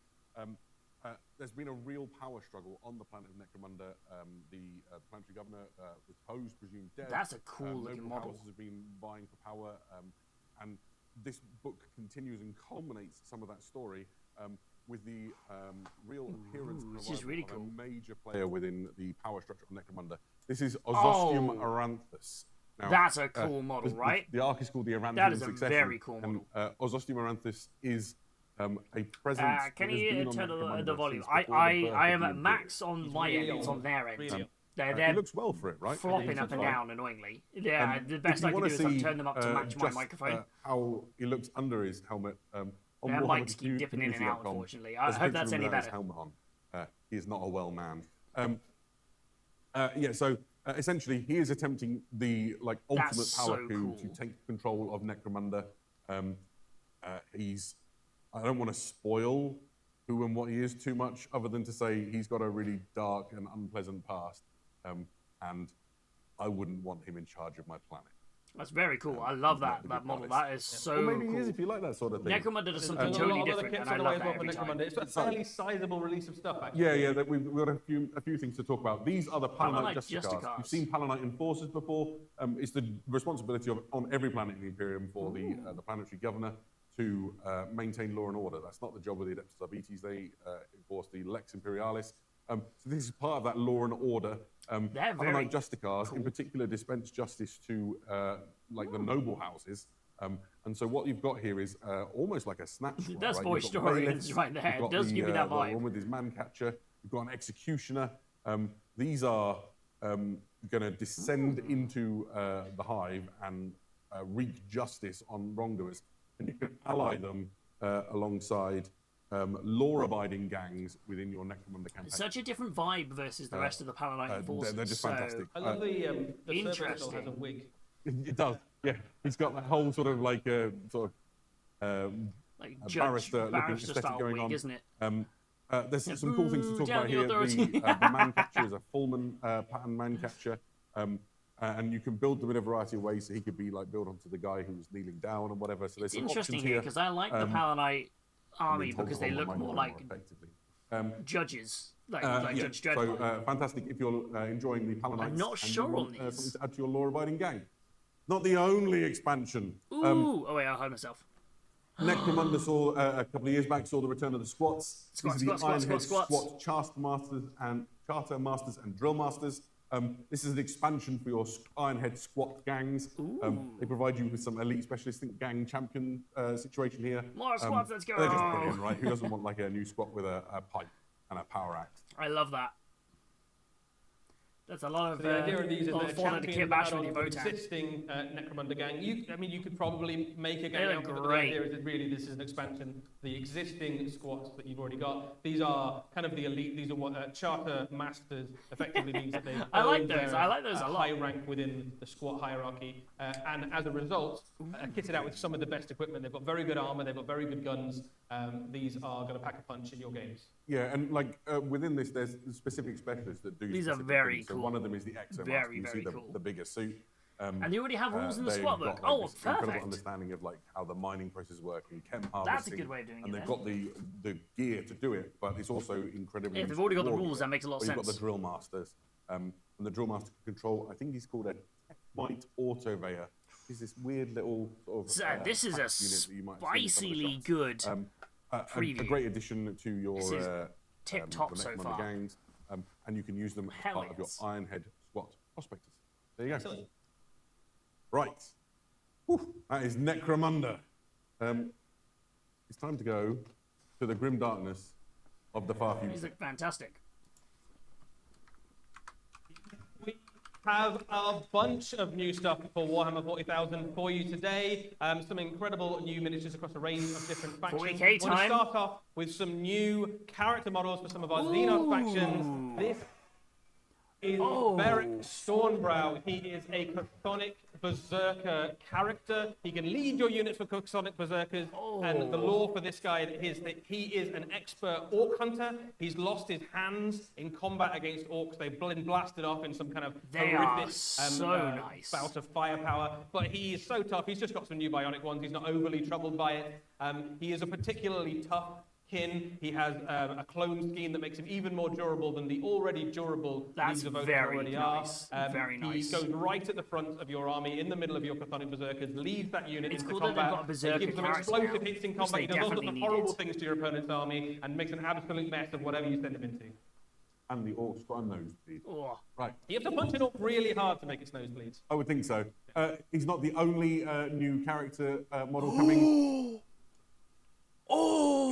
There's been a real power struggle on the planet of Necromunda. The planetary governor was posed, presumed dead. That's a cool looking noble model. houses have been vying for power, and this book continues and culminates some of that story with the real appearance and Which is really arrival cool. of a major player within the power structure of Necromunda. This is Ozostium Aranthus. Now, That's a cool model, right? The arc is called the Aranthian That is a Succession. very cool model. And Ozostium Aranthus is a presence. Can that has you been on turn Necromunda the volume? since before the birth I of am the at Imperium. max on my end. It's on their end. Really They're It looks well for it, right? flopping up and down annoyingly. Yeah, the best I can do is like, turn them up to match my just, microphone. How he looks under his helmet. On Their Warhammer mics keep dipping in and out, community.com, unfortunately. I there's a hope picture that's of him any without his better. helmet on. He is not a well man. So essentially, he is attempting the ultimate That's power so coup cool. to take control of Necromunda. I don't want to spoil who and what he is too much, other than to say he's got a really dark and unpleasant past, and I wouldn't want him in charge of my planet. That's very cool. I love that not the model. good That is so Well, maybe cool. he is if you like that sort of thing. Necromunda does something There's a totally lot of other different, kits and I on the love way as that well for every time. Necromunda. It's a fairly sizable release of stuff, actually. Yeah. We've got a few things to talk about. These are the Palanite Palanite Justicars. You've seen Palanite Enforcers before. It's the responsibility of on every planet in the Imperium for the planetary governor to maintain law and order. That's not the job of the Adeptus Arbites. They enforce the Lex Imperialis. So this is part of that law and order. They're very Palanite Justicars, in particular, dispense justice to the noble houses. And so what you've got here is almost like a snatch. That's right? Boy You've got Story bailiffs, right there. you've It got does give me that the vibe. one with his man catcher. You've got an executioner. These are going to descend into the hive and wreak justice on wrongdoers. And you can ally them alongside law-abiding gangs within your Necromunda campaign. Such a different vibe versus the rest of the Palanite forces. They're just so fantastic. I love the Cerberus still has a Interesting. wig. It does, yeah. He's got that whole sort of like a barrister-looking aesthetic style going wig, on. isn't it? There's some cool things to talk down about the here. authority. The man catcher is a Fullman pattern man catcher, and you can build them in a variety of ways. So he could be built onto the guy who's kneeling down and whatever. So there's It's some interesting options here here. because I like the Palanite army because they look more like effectively. judges, like Yeah, Judge Dredd. so fantastic if you're enjoying the Palanites. I'm not and sure you want, on something these. to add to your law-abiding gang. Not the only expansion. Ooh, oh wait, I heard myself. Necromunda saw a couple of years back saw the return of the squats. Squats, These are squats, the squats, Ironhead Charter Masters and Drill Masters. This is an expansion for your Ironhead squat gangs. They provide you with some elite specialists. Think gang champion situation here. More squats, let's go. They're just brilliant, right? Who doesn't want a new squat with a pipe and a power axe? I love that. That's a lot of So the idea of these is lot they're of fun to champions kit bash with add-ons your to Votan. existing Necromunda gang. You could probably make a They gang look out of it, but the great. idea is that really this is an expansion. The existing squats that you've already got, these are kind of the elite. These are what charter masters effectively means that they I like earned those. their, I like those a lot. high rank within the squat hierarchy, and as a result, kitted out with some of the best equipment. They've got very good armor. They've got very good guns. These are going to pack a punch in your games. Yeah, and within this, there's specific specialists that do. These are specific very things. So cool. one of them is the Exo Very, Master. You very see cool. the bigger suit. And you already have rules in the they've squad got, book. like, Oh, this incredible perfect. understanding of like how the mining process work and chem That's a harvesting. good way of doing and it they've then. got the gear to do it, but it's also incredibly. Yeah, they've already got the war rules, gear. that makes a lot of Well, You've got sense. the drill masters, and the drill master can control. I think he's called a White Autoveyor. He's this weird little sort of. So, this is a tax unit that you might see in some of the spicily shots. good A preview. great addition to your This is tip-top the so next far. Monday games, and you can use them as Hell part of your yes. Ironhead SWAT prospectors. There you go. Right, that is Necromunda. It's time to go to the grim darkness of the far These future. look fantastic. We have a bunch of new stuff for Warhammer 40,000 for you today. Some incredible new miniatures across a range of different factions. 40K We're going to time. start off with some new character models for some of our Xenos factions. This is Beric Stormbrow. He is a Chthonic Berserker character. He can lead your units for Chthonic Berserkers. And the lore for this guy is that he is an expert orc hunter. He's lost his hands in combat against orcs. They've been blasted off in some kind of They are horrific so nice. bout of firepower. But he is so tough. He's just got some new bionic ones. He's not overly troubled by it. He is a particularly tough kin. He has a clone scheme that makes him even more durable than the already durable That's Leagues of Odin very already nice. are. Very nice. He goes right at the front of your army, in the middle of your Chthonic Berserkers, leads that unit It's into cool that they've combat. got a Berserker He gives them character explosive now, hits in which combat. they He does all sorts definitely of horrible needed. things to your opponent's army and makes an absolute mess of whatever you send him into. And the orcs got a nosebleed. Oh. Right, You have to punch it up really hard to make its nose bleed. I would think so. He's not the only new character model coming.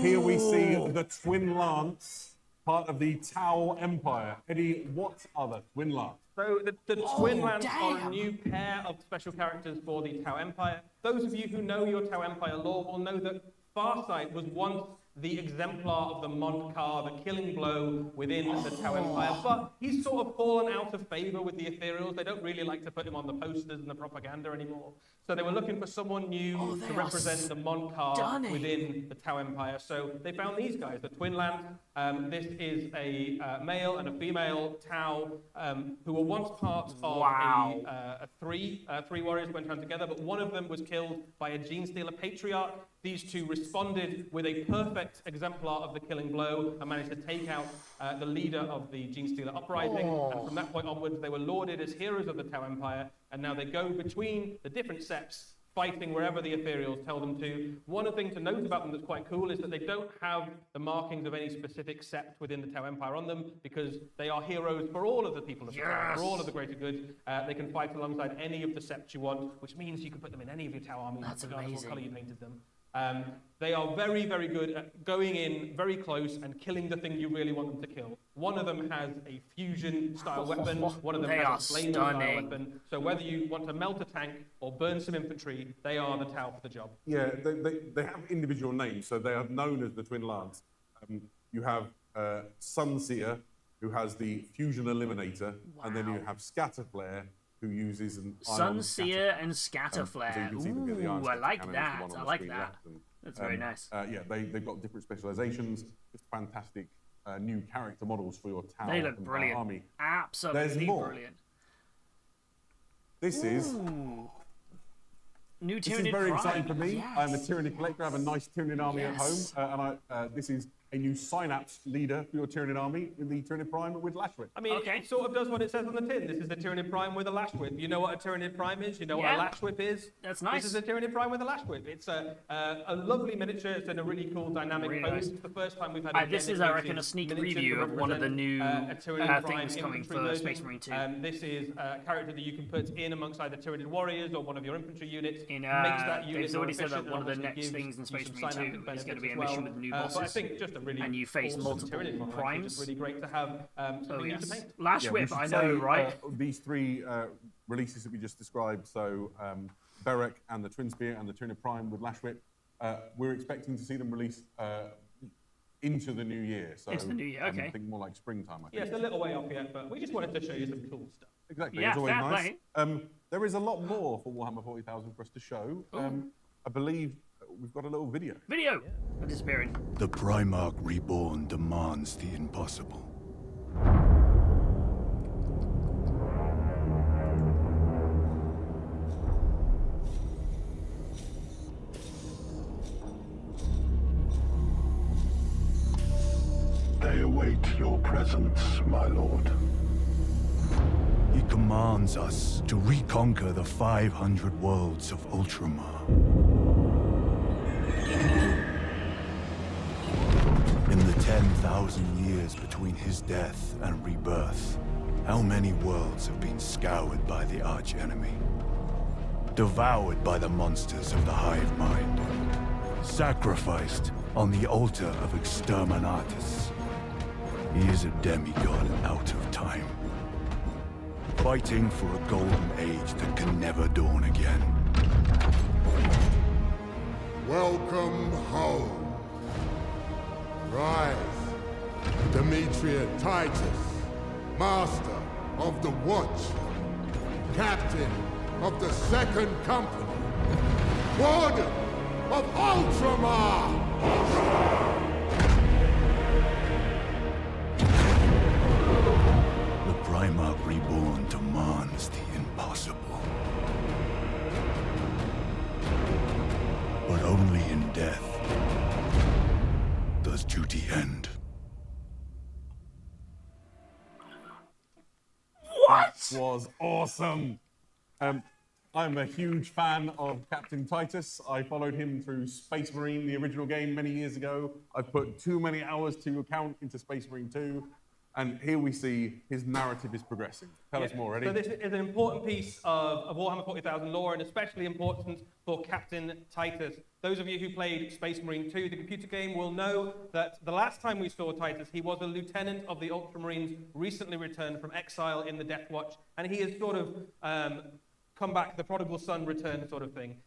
Here we see the Twin Lance, part of the Tau Empire. Eddie, what are the Twin Lance? So the Twin Lance are a damn. new pair of special characters for the Tau Empire. Those of you who know your Tau Empire lore will know that Farsight was once the exemplar of the Montcar, the killing blow within the Tau Empire, but he's sort of fallen out of favor with the Ethereals. They don't really like to put him on the posters and the propaganda anymore. So they were looking for someone new they to are represent the Montcar stunning. within the Tau Empire. So they found these guys, the Twin Lance. This is a male and a female Tau who were once part of Wow. three warriors went around together, but one of them was killed by a gene stealer patriarch. These two responded with a perfect exemplar of the killing blow and managed to take out the leader of the gene stealer uprising. And from that point onwards, they were lauded as heroes of the Tau Empire, and now they go between the different septs, fighting wherever the Ethereals tell them to. One of the things to note about them that's quite cool is that they don't have the markings of any specific sept within the Tau Empire on them, because they are heroes for all of the people of the Tau, for all of the greater good. They can fight alongside any of the septs you want, which means you can put them in any of your Tau armies, That's regardless of what amazing. colour you painted them. They are very, very good at going in very close and killing the thing you really want them to kill. One of them has a fusion-style weapon. One of them They are has a flame-style stunning. weapon. So whether you want to melt a tank or burn some infantry, they are the Tau for the job. Yeah, they have individual names, so they are known as the Twin Lance. You have Sunseer, who has the Fusion Eliminator, and then you have Scatterflare, who uses an ion Sunseer and so you Scatterflare. can see them get the ion Ooh, I scatter like cannon, that. which is the I one on the like screen that. left, and, That's very nice. Yeah, they've got different specializations, just fantastic new character models for your Tau They look Empire brilliant. army. Absolutely There's more. brilliant. This is New This is Tyranid very Prime. exciting for me. Yes. I'm a Tyranid collector. I have a nice Tyranid army Yes. at home. This is a new Synapse leader for your Tyranid army in the Tyranid Prime with Lash Whip. I mean, Okay. it sort of does what it says on the tin. This is the Tyranid Prime with a lash whip. You know what a Tyranid Prime is? You know what Yeah. a lash whip is? That's nice. This is a Tyranid Prime with a lash whip. It's a lovely miniature. It's in a really cool dynamic Really pose. nice. It's the first time we've had This is, I reckon, a sneak preview of one of the new things coming for Space Marine 2. This is a character that you can put in amongst either Tyranid warriors or one of your infantry units. In, makes that unit they've more already said that efficient one of the and next obviously things in gives you Space some Marine 2 synaptic is going to benefits be a as mission well. with new But I bosses. think just a really And you face awesome multiple Tyranid model. It's primes. just really great to have something Oh new to yes, paint. Lash Yeah, we Whip. should I say, know, right? These three releases that we just described, so Beric and the Twin Spear and the Tyranid Prime with Lash Whip, we're expecting to see them released into the new year. So Into the new year, okay. I think more like springtime, I Yeah, think. it's a little way off yet, but we just wanted to show you some cool stuff. Exactly, Yeah, it's always fair nice. play. There is a lot more for Warhammer 40,000 for us to show. I believe we've got a little video. Video. I'm disappearing. The Primarch Reborn demands the impossible. await your presence, my lord. He commands us to reconquer the 500 worlds of Ultramar. In the 10,000 years between his death and rebirth, how many worlds have been scoured by the archenemy? Devoured by the monsters of the hive mind. Sacrificed on the altar of Exterminatus. He is a demigod out of time. Fighting for a golden age that can never dawn again. Welcome home. Rise, Demetria Titus, Master of the Watch, Captain of the Second Company, Warden of Ultramar! The Primarch reborn demands the impossible. But only in death does duty end. What? That was awesome. I'm a huge fan of Captain Titus. I followed him through Space Marine, the original game, many years ago. I've put too many hours to account into Space Marine 2. And here we see his narrative is progressing. Tell us more, Eddie. So this is an important piece of Warhammer 40,000 lore, and especially important for Captain Titus. Those of you who played Space Marine 2, the computer game, will know that the last time we saw Titus, he was a lieutenant of the Ultramarines, recently returned from exile in the Death Watch, and he has sort of come back, the prodigal son return sort of thing.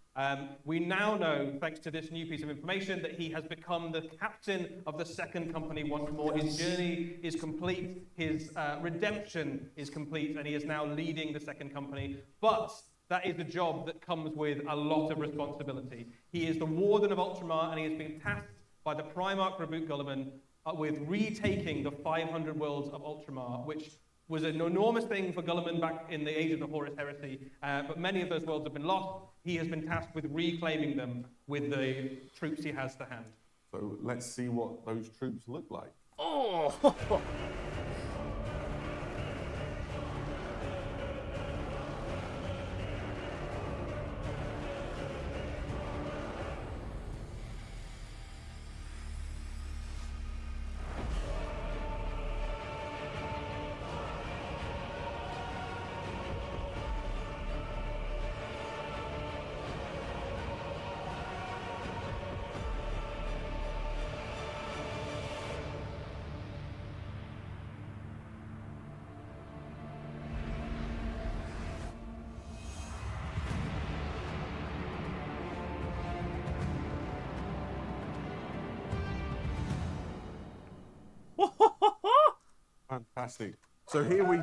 We now know, thanks to this new piece of information, that he has become the captain of the Second Company once more. His journey is complete, his redemption is complete, and he is now leading the Second Company. But that is a job that comes with a lot of responsibility. He is the Warden of Ultramar, and he has been tasked by the Primarch Reboot Guilliman with retaking the 500 worlds of Ultramar, which was an enormous thing for Guilliman back in the age of the Horus Heresy, but many of those worlds have been lost. He has been tasked with reclaiming them with the troops he has to hand. So let's see what those troops look like. Oh! Fantastic. So here we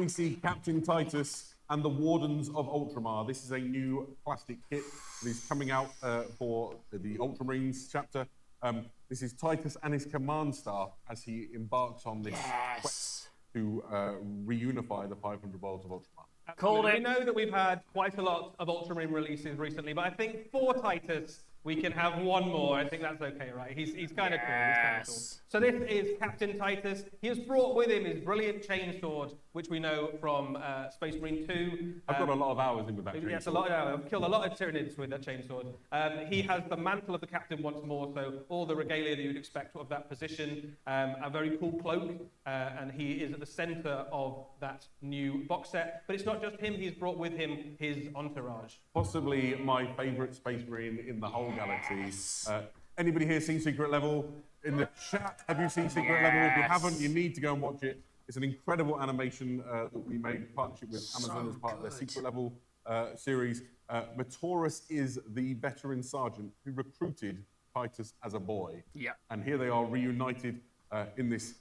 see Captain Titus and the Wardens of Ultramar. This is a new plastic kit that is coming out for the Ultramarines chapter. This is Titus and his command staff as he embarks on this quest to reunify the 500 worlds of Ultramar. Called it. We know that we've had quite a lot of Ultramarine releases recently, but I think for Titus, we can have one more. I think that's okay, right? He's kind of cool. He's kind of cool. So this is Captain Titus. He has brought with him his brilliant chainsword, which we know from Space Marine 2. I've got a lot of hours in with that. Yes, a lot. I've killed a lot of Tyranids with that chainsword. He has the mantle of the captain once more, so all the regalia that you'd expect of that position. A very cool cloak, and he is at the centre of that new box set. But it's not just him. He's brought with him his entourage. Possibly my favourite Space Marine in the whole galaxy. Anybody here seen Secret Level? In the chat, have you seen Secret Level? If you haven't, you need to go and watch it. It's an incredible animation that we made in partnership with Amazon as part of their Secret Level series. Matoris is the veteran sergeant who recruited Titus as a boy. Yeah. And here they are reunited in this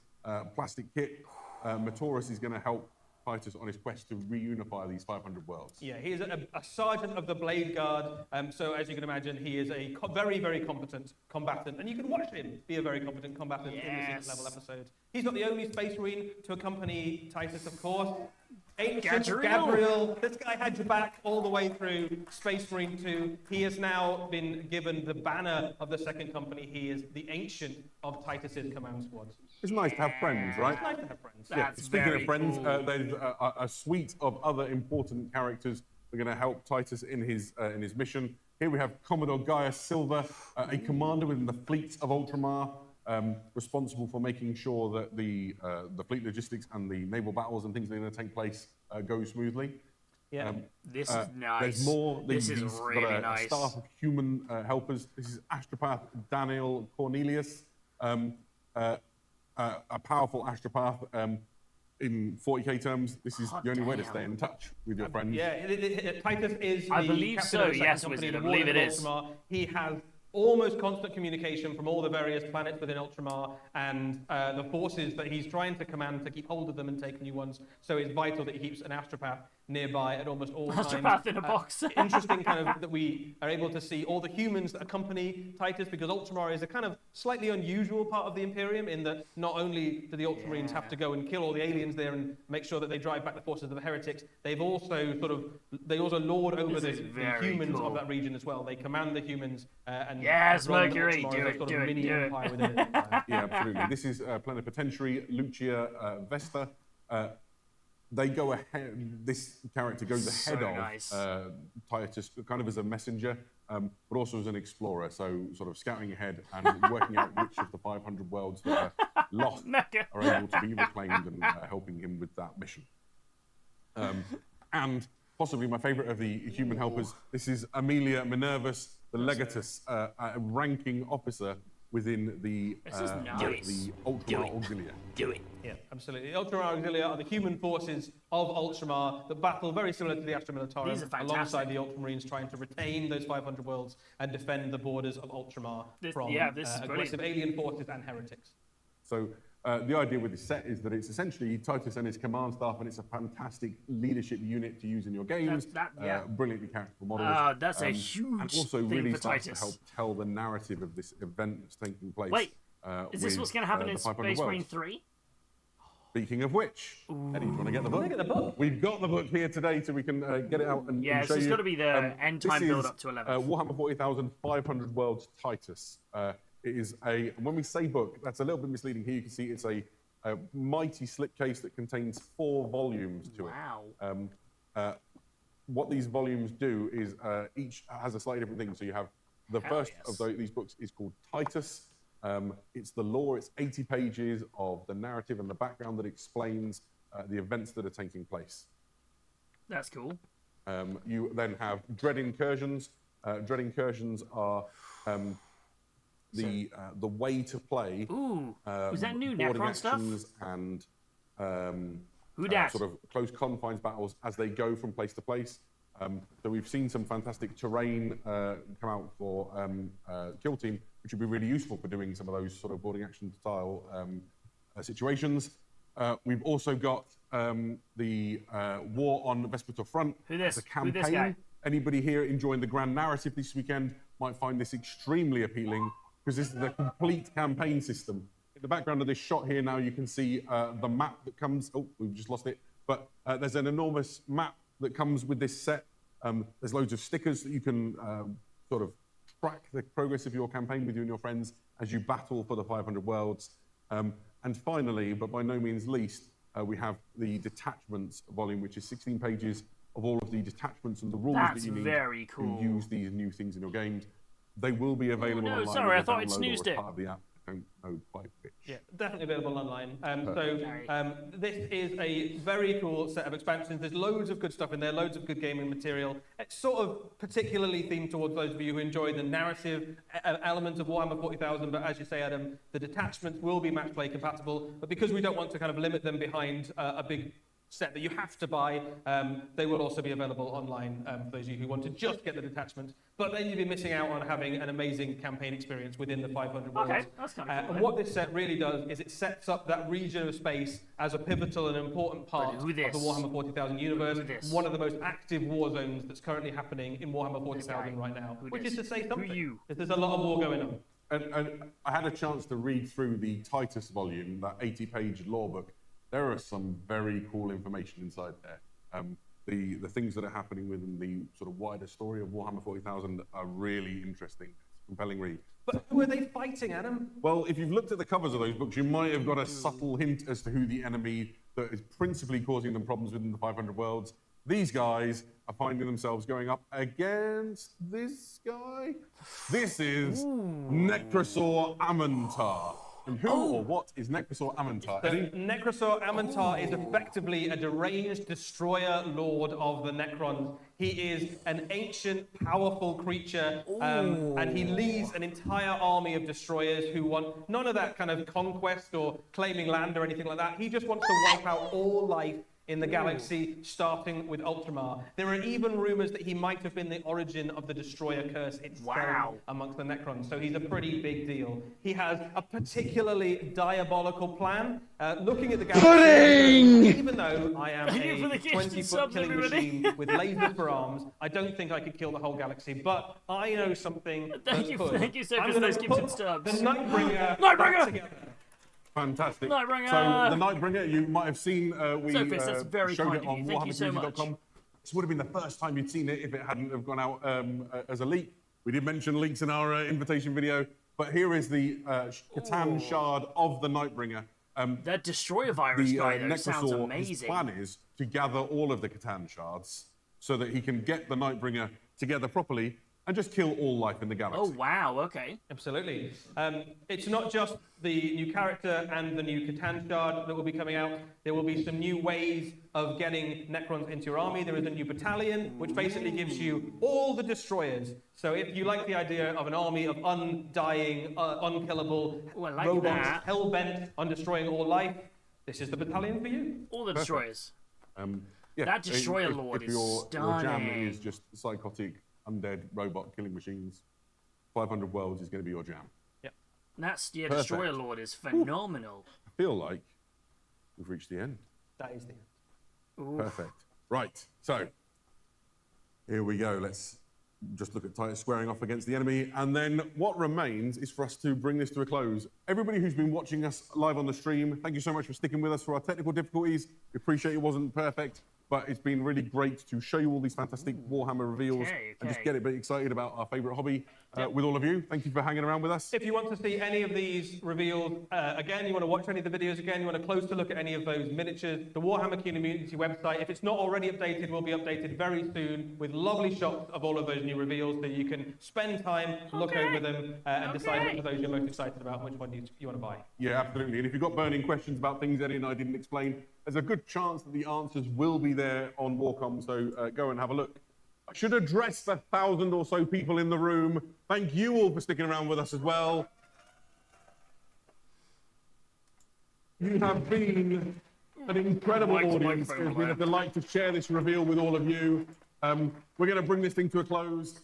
plastic kit. Matoris is going to help Titus on his quest to reunify these 500 worlds. Yeah, he is a sergeant of the Blade Guard, so as you can imagine, he is a very, very competent combatant, and you can watch him be a very competent combatant in the Secret Level episode. He's not the only Space Marine to accompany Titus, of course. Ancient Gadriel. Gabriel, this guy had your back all the way through Space Marine 2. He has now been given the banner of the second company. He is the Ancient of Titus's command squad. It's nice to have friends, right? It's nice to have friends. That's Speaking very of friends, cool. there's a suite of other important characters that are going to help Titus in his mission. Here we have Commodore Gaius Silver, a commander within the fleet of Ultramar, responsible for making sure that the fleet logistics and the naval battles and things that are going to take place go smoothly. Yeah. This is nice. There's more. This is these really got a nice. staff of human helpers. This is astropath Daniel Cornelius, a powerful astropath. In 40k terms, this is the only way to stay in touch with your friends. Yeah, Titus is I the believe captain so, of the second yes, company, Wizard, the I believe Warden it of is. Ultramar. He has almost constant communication from all the various planets within Ultramar and the forces that he's trying to command to keep hold of them and take new ones. So it's vital that he keeps an astropath nearby at almost all times. Astropath in a box. Interesting kind of that we are able to see all the humans that accompany Titus, because Ultramar is a kind of slightly unusual part of the Imperium in that not only do the Ultramarines have to go and kill all the aliens there and make sure that they drive back the forces of the heretics, they also lord over the humans of that region as well. They command the humans and Yes, run Mercury, Ultramar do as a it, sort do of it, mini do it. empire within an empire. Yeah, absolutely. This is Plenipotentiary Lucia Vesta. They go ahead. This character goes ahead of nice. Titus, kind of as a messenger, but also as an explorer. So, sort of scouting ahead and working out which of the 500 worlds that are lost Mecca. are able to be reclaimed and helping him with that mission. And possibly my favourite of the human helpers. This is Amelia Minervus, the Legatus, a ranking officer within the Ultramar Auxilia. Do it. Yeah, absolutely. The Ultramar Auxilia are the human forces of Ultramar that battle very similar to the Astra These are Militarum, fantastic. alongside the Ultramarines trying to retain those 500 worlds and defend the borders of Ultramar from this is aggressive alien forces and heretics. So the idea with this set is that it's essentially Titus and his command staff, and it's a fantastic leadership unit to use in your games. Brilliantly characterful models. That's a huge and also thing really for starts Titus. to help tell the narrative of this event that's taking place. Wait, is this what's going to happen in the 500 Space Marine Worlds. 3? Speaking of which, Eddie, do you want to get the book? Get the book. We've got the book here today, so we can get it out and Yeah, and so show it's you. got to be the end time this build is, up to 11. Warhammer 40,000 500 Worlds Titus. It is when we say book, that's a little bit misleading. Here you can see it's a mighty slipcase that contains 4 volumes to it. What these volumes do is each has a slightly different thing. So you have the first of these books is called Titus. It's the lore. It's 80 pages of the narrative and the background that explains the events that are taking place. That's cool. You then have Dread Incursions. Dread Incursions are the way to play. Ooh, was that new boarding Necron stuff? actions and Who dat? sort of close confines battles as they go from place to place. So we've seen some fantastic terrain come out for Kill Team, which would be really useful for doing some of those sort of boarding action style situations. We've also got the War on Vespertor Front as a Who this campaign. guy? Anybody here enjoying the grand narrative this weekend might find this extremely appealing, because this is a complete campaign system. In the background of this shot here now, you can see the map that comes. Oh, we've just lost it. But there's an enormous map that comes with this set. There's loads of stickers that you can sort of track the progress of your campaign with you and your friends as you battle for the 500 worlds. And finally, but by no means least, we have the detachments volume, which is 16 pages of all of the detachments and the rules That's that you need very cool. to use these new things in your games. They will be available no, online. sorry, as a I thought it download or snoozed as it. part of the app. I don't know quite which. Yeah, definitely available online. This is a very cool set of expansions. There's loads of good stuff in there, loads of good gaming material. It's sort of particularly themed towards those of you who enjoy the narrative element of Warhammer 40,000, but as you say, Adam, the detachments will be match play compatible, but because we don't want to kind of limit them behind a big set that you have to buy, they will also be available online for those of you who want to just get the detachment. But then you'd be missing out on having an amazing campaign experience within the 500 worlds. Okay, that's kind of cool. And what this set really does is it sets up that region of space as a pivotal and important part of the Warhammer 40,000 universe. One of the most active war zones that's currently happening in Warhammer 40,000 right now, which is to say something. There's a lot of war going on. And I had a chance to read through the Titus volume, that 80-page lore book. there are some very cool information inside there. The things that are happening within the sort of wider story of Warhammer 40,000 are really interesting. It's a compelling read. But who are they fighting, Adam? Well, if you've looked at the covers of those books, you might have got a subtle hint as to who the enemy that is principally causing them problems within the 500 worlds. These guys are finding themselves going up against this guy. This is Necrosaur Amantar. And who or what is Necrosaur Amantar? Eddie? Necrosaur Amantar is effectively a deranged destroyer lord of the Necrons. He is an ancient, powerful creature, and he leads an entire army of destroyers who want none of that kind of conquest or claiming land or anything like that. He just wants to wipe out all life in the galaxy, starting with Ultramar. There are even rumors that he might have been the origin of the Destroyer curse itself amongst the Necrons, so he's a pretty big deal. He has a particularly diabolical plan. Looking at the galaxy, even though I am a 20-foot killing machine with lasers for arms, I don't think I could kill the whole galaxy, but I know something Thank you so much for those gifts and stubs. The Nightbringer back together. Fantastic. Nightbringer! So the Nightbringer, you might have seen, we Sophis, that's very showed kind it of on you. Thank you so much. warhammercommunity.com. This would have been the first time you'd seen it if it hadn't have gone out as a leak. We did mention leaks in our invitation video, but here is the Catan shard of the Nightbringer. That Destroyer virus guy, though, sounds Necrosaur, amazing. his plan is to gather all of the Catan shards so that he can get the Nightbringer together properly and just kill all life in the galaxy. Oh, wow, okay. Absolutely. It's not just the new character and the new Catan shard that will be coming out. There will be some new ways of getting Necrons into your army. There is a new battalion, which basically gives you all the destroyers. So if you like the idea of an army of undying, unkillable robots, hell-bent on destroying all life, this is the battalion for you. All the destroyers. Yeah, that Destroyer Lord is stunning. Your jam is just psychotic, undead robot killing machines. 500 worlds is going to be your jam. Yep. That's Destroyer Lord is phenomenal. I feel like we've reached the end. That is the end. Ooh. Perfect. Right. So here we go. Let's just look at Titus squaring off against the enemy, and then what remains is for us to bring this to a close. Everybody who's been watching us live on the stream, thank you so much for sticking with us for our technical difficulties. We appreciate it wasn't perfect, but it's been really great to show you all these fantastic Warhammer reveals and just get a bit excited about our favourite hobby with all of you. Thank you for hanging around with us. If you want to see any of these reveals again, you want to watch any of the videos again, you want a closer look at any of those miniatures, the Warhammer Community website, if it's not already updated, will be updated very soon with lovely shots of all of those new reveals so you can spend time, look over them, and decide which of those you're most excited about and which one you want to buy. Yeah, absolutely. And if you've got burning questions about things Eddie and I didn't explain, there's a good chance that the answers will be there on Warcom, so go and have a look. I should address the 1,000 or so people in the room. Thank you all for sticking around with us as well. You have been an incredible audience. It's been a delight to share this reveal with all of you. We're going to bring this thing to a close.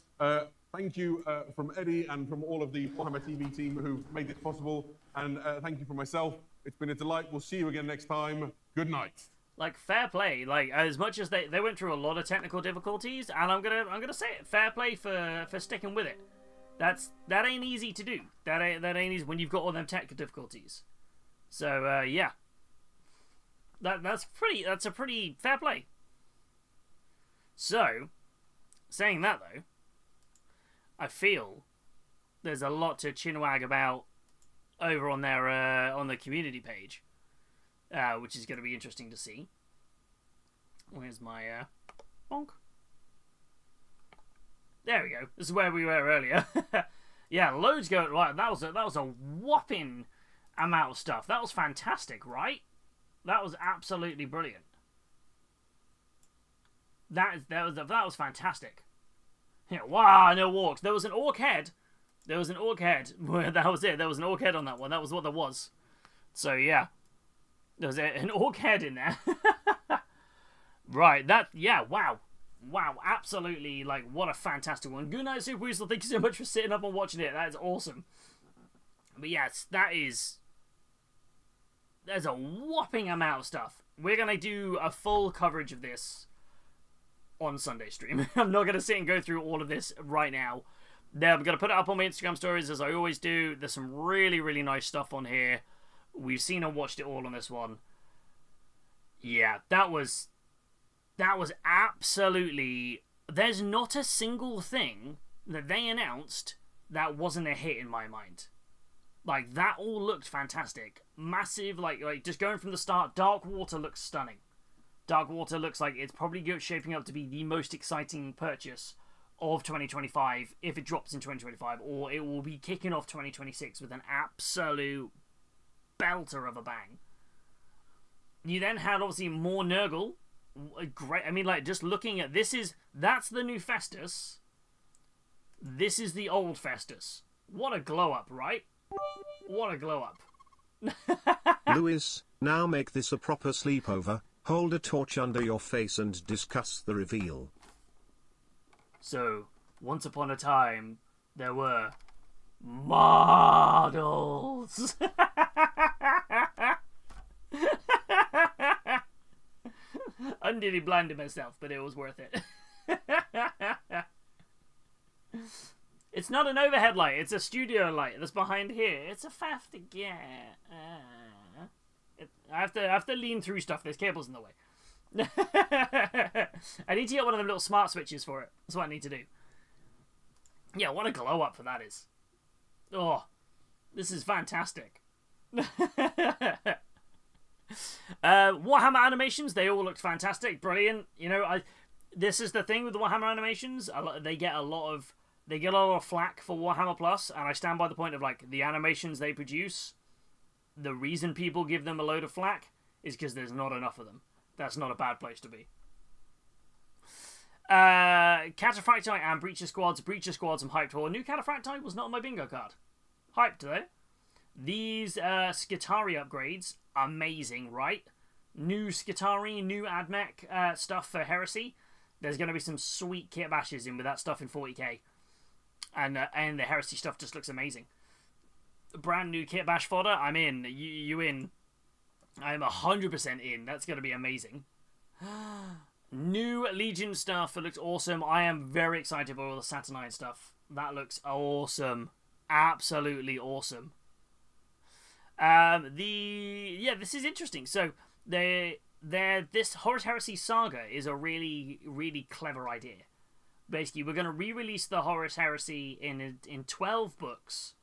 Thank you from Eddie and from all of the Warhammer TV team who've made this possible. And thank you from myself. It's been a delight. We'll see you again next time. Good night. Like, fair play. Like, as much as they went through a lot of technical difficulties, and I'm gonna say it, fair play for sticking with it. That ain't easy to do. That ain't easy when you've got all them tech difficulties. So yeah, that's a pretty fair play. So, saying that though, I feel there's a lot to chinwag about over on their on the community page. Which is going to be interesting to see. Where's my bonk? There we go. This is where we were earlier. Yeah, loads going. Right, that was a whopping amount of stuff. That was fantastic, right? That was absolutely brilliant. That was fantastic. Yeah, wow, no orcs. There was an orc head. That was it. There was an orc head on that one. That was what there was. So yeah. There's an orc head in there. Right, wow. Wow, absolutely, like, what a fantastic one. Good night, Super Weasel. Thank you so much for sitting up and watching it. That is awesome. But yes, there's a whopping amount of stuff. We're going to do a full coverage of this on Sunday stream. I'm not going to sit and go through all of this right now. I'm going to put it up on my Instagram stories, as I always do. There's some really, really nice stuff on here. We've seen and watched it all on this one. Yeah, that was absolutely... There's not a single thing that they announced that wasn't a hit in my mind. Like, that all looked fantastic. Massive, like just going from the start, Dark Water looks stunning. Dark Water looks like it's probably shaping up to be the most exciting purchase of 2025 if it drops in 2025, or it will be kicking off 2026 with an absolute belter of a bang. You then had, obviously, more Nurgle. Great. I mean, like, just looking at that's the new Festus. This is the old Festus. What a glow up, right? What a glow up. Lewis, now make this a proper sleepover. Hold a torch under your face and discuss the reveal. So, once upon a time, there were models. I nearly blinded myself, but it was worth it. It's not an overhead light, it's a studio light that's behind here. It's a faff to get. I have to lean through stuff, there's cables in the way. I need to get one of them little smart switches for it. That's what I need to do. Yeah, what a glow up for that is. Oh, this is fantastic. Warhammer animations, they all looked fantastic, brilliant. You know, this is the thing with the Warhammer animations. They get a lot of flack for Warhammer Plus, and I stand by the point of, like, the animations they produce. The reason people give them a load of flack is because there's not enough of them. That's not a bad place to be. Cataphracti and Breacher Squads. Breacher Squads I'm hyped for. New Cataphracti was not on my bingo card. Hyped though. These Skitari upgrades, amazing, right? New Skitari, new AdMech stuff for Heresy. There's going to be some sweet kit bashes in with that stuff in 40k. And the Heresy stuff just looks amazing. Brand new kit bash fodder, I'm in. You in. I'm 100% in. That's going to be amazing. New Legion stuff. It looks awesome. I am very excited for all the Saturnine stuff. That looks awesome. Absolutely awesome. This is interesting. So this Horus Heresy saga is a really, really clever idea. Basically, we're going to re-release the Horus Heresy in 12 books,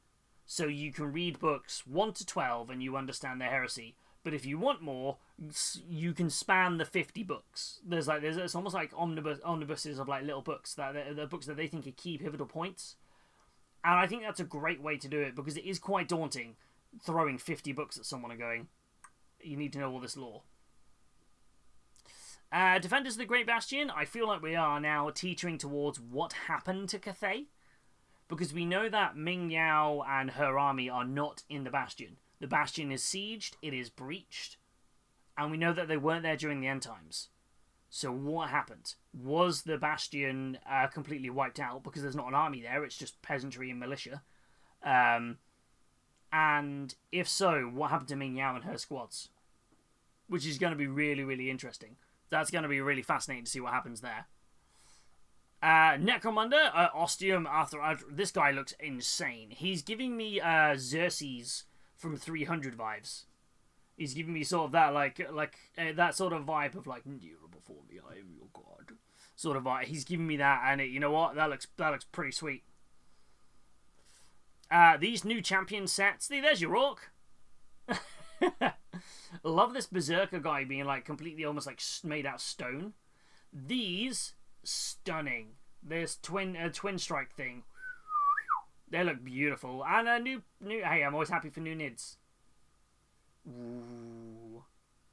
so you can read books 1 to 12 and you understand the heresy. But if you want more, you can span the 50 books. It's almost like omnibuses of, like, little books the books that they think are key pivotal points. And I think that's a great way to do it, because it is quite daunting throwing 50 books at someone and going, you need to know all this lore. Defenders of the Great Bastion, I feel like we are now teetering towards what happened to Cathay, because we know that Ming Yao and her army are not in the Bastion. The Bastion is sieged, it is breached, and we know that they weren't there during the end times. So what happened? Was the Bastion completely wiped out because there's not an army there, it's just peasantry and militia? And if so, what happened to Ming Yao and her squads? Which is going to be really, really interesting. That's going to be really fascinating to see what happens there. Necromunda, Ostium, Arthur. This guy looks insane. He's giving me Xerxes from 300 vibes. He's giving me sort of that, that sort of vibe of, like, kneel before me, I am your god. Sort of vibe. He's giving me that, and you know what? That looks pretty sweet. These new champion sets. There's your orc. Love this berserker guy being, like, completely almost like made out of stone. These stunning. This twin strike thing. They look beautiful. And a new. Hey, I'm always happy for new nids. Ooh,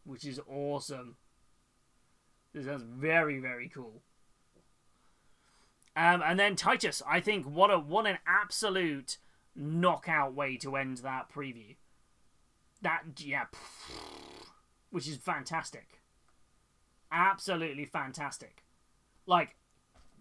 which is awesome. This sounds very, very cool. And then Titus. I think what an absolute knockout way to end that preview. Which is fantastic. Absolutely fantastic. Like,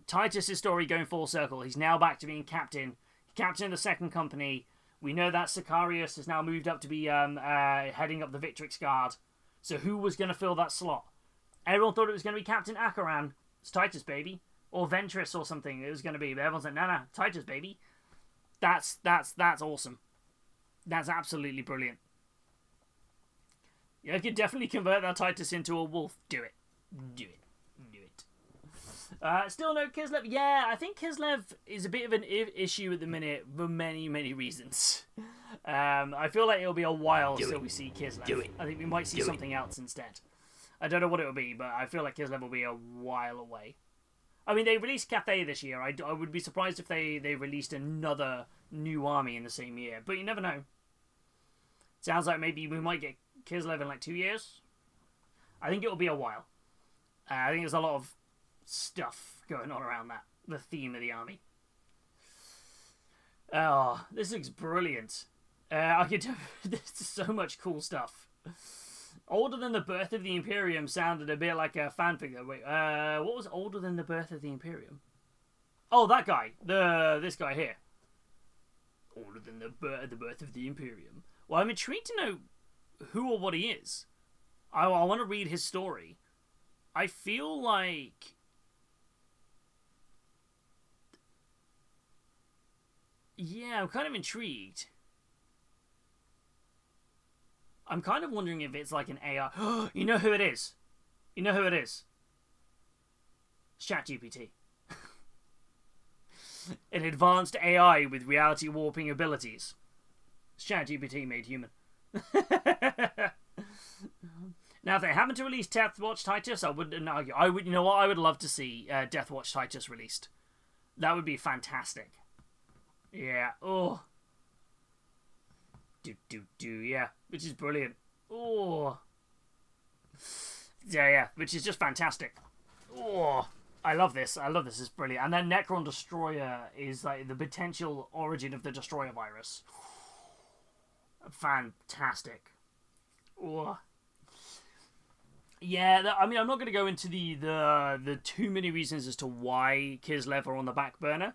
Titus' story going full circle. He's now back to being captain of the second company. We know that Sicarius has now moved up to be heading up the Victrix Guard. So who was going to fill that slot? Everyone thought it was going to be Captain Acheran. It's Titus, baby. Or Ventress or something it was going to be. But everyone's like, no, Titus, baby. That's awesome. That's absolutely brilliant. Yeah, I could definitely convert that Titus into a wolf. Do it. Do it. Do it. Still no Kislev. Yeah, I think Kislev is a bit of an issue at the minute for many, many reasons. I feel like it'll be a while till we see Kislev. I think we might see something else instead. I don't know what it'll be, but I feel like Kislev will be a while away. I mean, they released Cathay this year. I would be surprised if they released another new army in the same year, but you never know. Sounds like maybe we might get Kislev in like 2 years. I think it'll be a while. I think there's a lot of stuff going on around that, the theme of the army. Oh, this looks brilliant. I could there's so much cool stuff. Older Than the Birth of the Imperium sounded a bit like a fanfic. Wait, what was Older Than the Birth of the Imperium? Oh, that guy. This guy here. Older Than the Birth of the Imperium. Well, I'm intrigued to know who or what he is. I want to read his story. I feel like... Yeah, I'm kind of intrigued. I'm kind of wondering if it's like an AI. You know who it is? You know who it is? It's ChatGPT. An advanced AI with reality warping abilities. It's ChatGPT made human. Now, if they happen to release Deathwatch Titus, I wouldn't argue. You know what? I would love to see Deathwatch Titus released. That would be fantastic. Yeah. Oh. Yeah. Which is brilliant. Oh. Yeah. Which is just fantastic. Oh. I love this. This is brilliant. And then Necron Destroyer is like the potential origin of the Destroyer virus. Fantastic. Oh. Yeah, I mean, I'm not going to go into the too many reasons as to why Kislev are on the back burner.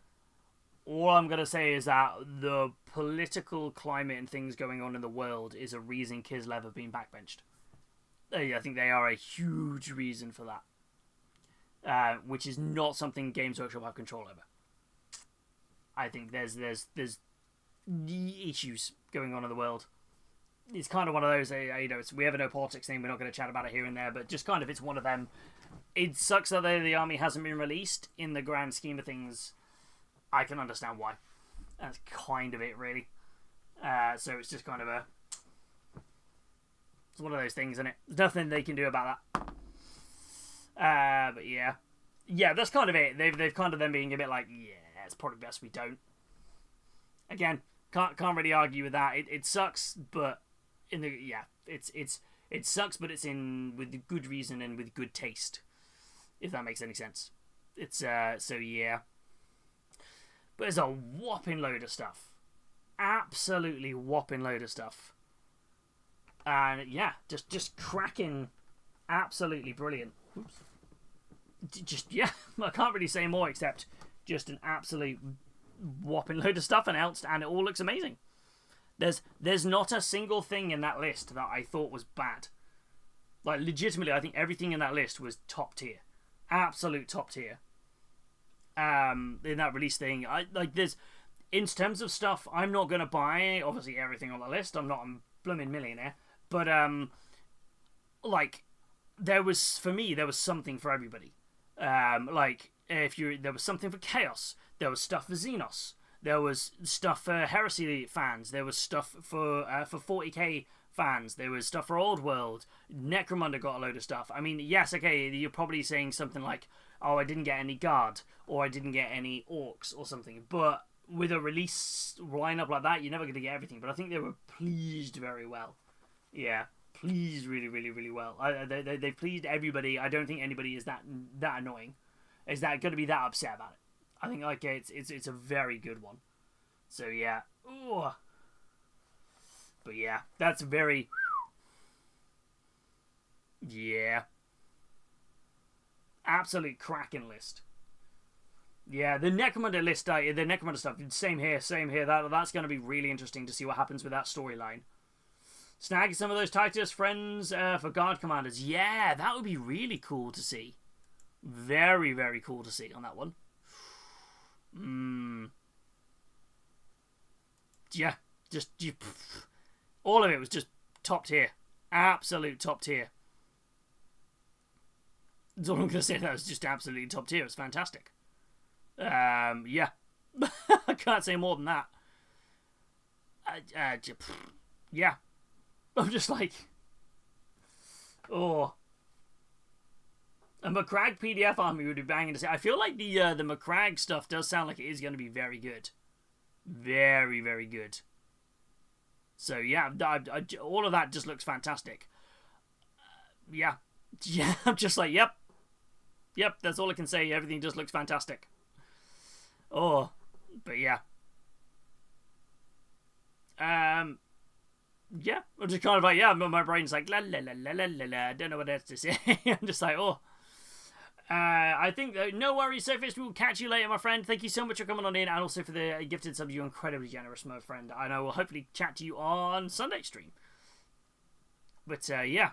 All I'm going to say is that the political climate and things going on in the world is a reason Kislev have been backbenched. I think they are a huge reason for that, which is not something Games Workshop have control over. I think there's issues going on in the world. It's kind of one of those, we have a no politics thing, we're not going to chat about it here and there, but just kind of it's one of them. It sucks that the army hasn't been released. In the grand scheme of things, I can understand why. That's kind of it, really. So it's just kind of it's one of those things, isn't it? There's nothing they can do about that. But yeah. Yeah, that's kind of it. They've kind of them being a bit like, yeah, it's probably best we don't. Again, can't really argue with that. It sucks, but it sucks, but it's in with good reason and with good taste, if that makes any sense. It's so yeah. But there's a whopping load of stuff, absolutely whopping load of stuff, and yeah, just cracking, absolutely brilliant. Oops. Just yeah, I can't really say more except just an absolute whopping load of stuff announced, and it all looks amazing. There's not a single thing in that list that I thought was bad. Like, legitimately, I think everything in that list was top tier. Absolute top tier. In that release thing, in terms of stuff, I'm not going to buy, obviously, everything on the list. I'm not a blooming millionaire. But, there was something for everybody. There was something for Chaos. There was stuff for Xenos. There was stuff for Heresy fans. There was stuff for 40k fans. There was stuff for Old World. Necromunda got a load of stuff. I mean, yes, okay, you're probably saying something like, oh, I didn't get any Guard, or I didn't get any Orcs, or something. But with a release lineup like that, you're never going to get everything. But I think they were pleased very well. Yeah, pleased really, really, really well. They pleased everybody. I don't think anybody is that annoying. Is that going to be that upset about it? I think it's a very good one. So yeah. Ooh. But yeah, that's very... Yeah. Absolute cracking list. Yeah, the Necromunda list, the Necromunda stuff, same here. That's going to be really interesting to see what happens with that storyline. Snag some of those Titus friends for Guard Commanders. Yeah, that would be really cool to see. Very, very cool to see on that one. Yeah, all of it was just top tier. Absolute top tier. That's all I'm going to say. That was just absolutely top tier. It's fantastic. Yeah. I can't say more than that. Yeah. I'm just like... Oh. A McCrag PDF army would be banging to say. I feel like the McCrag stuff does sound like it is going to be very good. Very, very good. So, yeah, all of that just looks fantastic. Yeah. Yeah, I'm just like, yep. Yep, that's all I can say. Everything just looks fantastic. Oh, but yeah. Yeah, I'm just kind of like, yeah, my brain's like, la la la la la la la, I don't know what else to say. I'm just like, oh. I think, no worries, Sophist, we will catch you later, my friend. Thank you so much for coming on in, and also for the gifted subs. You're incredibly generous, my friend. And I will hopefully chat to you on Sunday stream. But, yeah.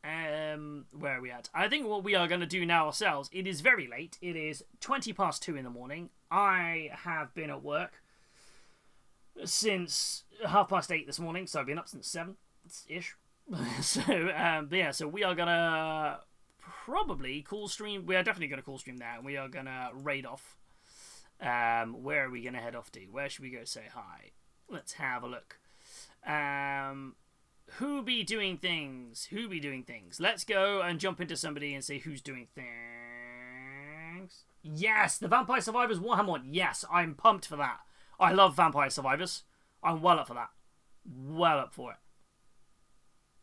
Where are we at? I think what we are going to do now ourselves, it is very late. It is 2:20 in the morning. I have been at work since 8:30 this morning, so I've been up since 7-ish. So, yeah, so we are going to probably call stream. We are definitely going to call stream there, and we are going to raid off. Where are we going to head off to? Where should we go say hi? Let's have a look. Who be doing things? Who be doing things? Let's go and jump into somebody and say who's doing things. Yes, the Vampire Survivors Warhammer one. Yes, I'm pumped for that. I love Vampire Survivors. I'm well up for that. Well up for it.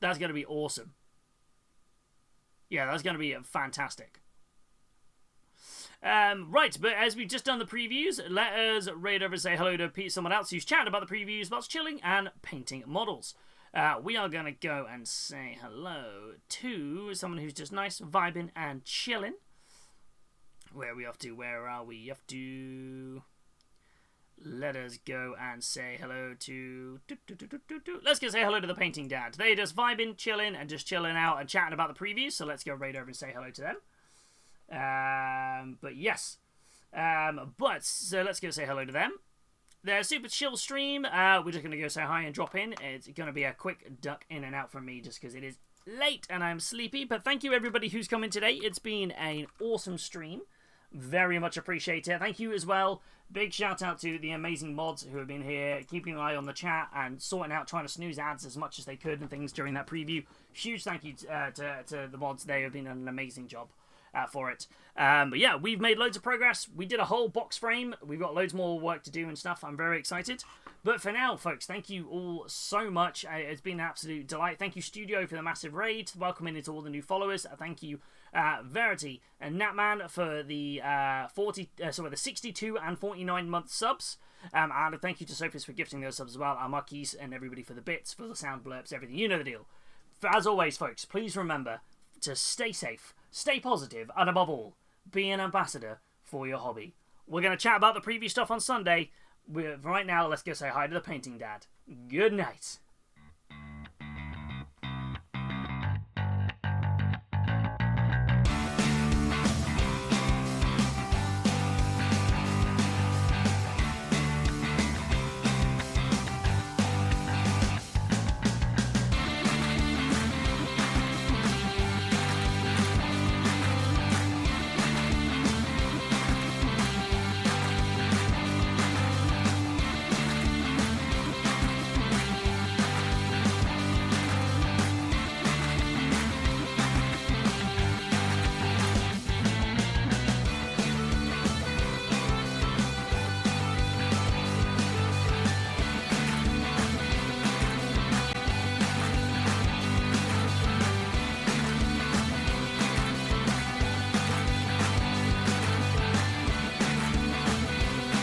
That's going to be awesome. Yeah, that's going to be fantastic. Right, but as we've just done the previews, let us raid over and say hello to someone else who's chatting about the previews, whilst chilling and painting models. We are going to go and say hello to someone who's just nice, vibing and chilling. Where are we off to? Where are we off to? Let us go and say hello to... Let's go say hello to the Painting Dad. They're just vibing, chilling, and just chilling out and chatting about the previews, so let's go raid over and say hello to them. But yes. So let's go say hello to them. They're super chill stream. We're just going to go say hi and drop in. It's going to be a quick duck in and out from me just because it is late and I'm sleepy. But thank you everybody who's come in today. It's been an awesome stream. Very much appreciate it. Thank you as well. Big shout out to the amazing mods who have been here, keeping an eye on the chat and sorting out, trying to snooze ads as much as they could and things during that preview. Huge thank you to the mods. They have been an amazing job for it. But yeah, we've made loads of progress. We did a whole box frame. We've got loads more work to do and stuff. I'm very excited. But for now, folks, thank you all so much. It's been an absolute delight. Thank you, Studio, for the massive raid. Welcoming into all the new followers. Thank you, Verity and Natman for the 62 and 49 month subs. And thank you to Sophis for gifting those subs as well. Our Marquis and everybody for the bits, for the sound blurbs, everything. You know the deal. As always, folks, please remember to stay safe, stay positive, and above all, be an ambassador for your hobby. We're going to chat about the preview stuff on Sunday. Right now, let's go say hi to the Painting Dad. Good night.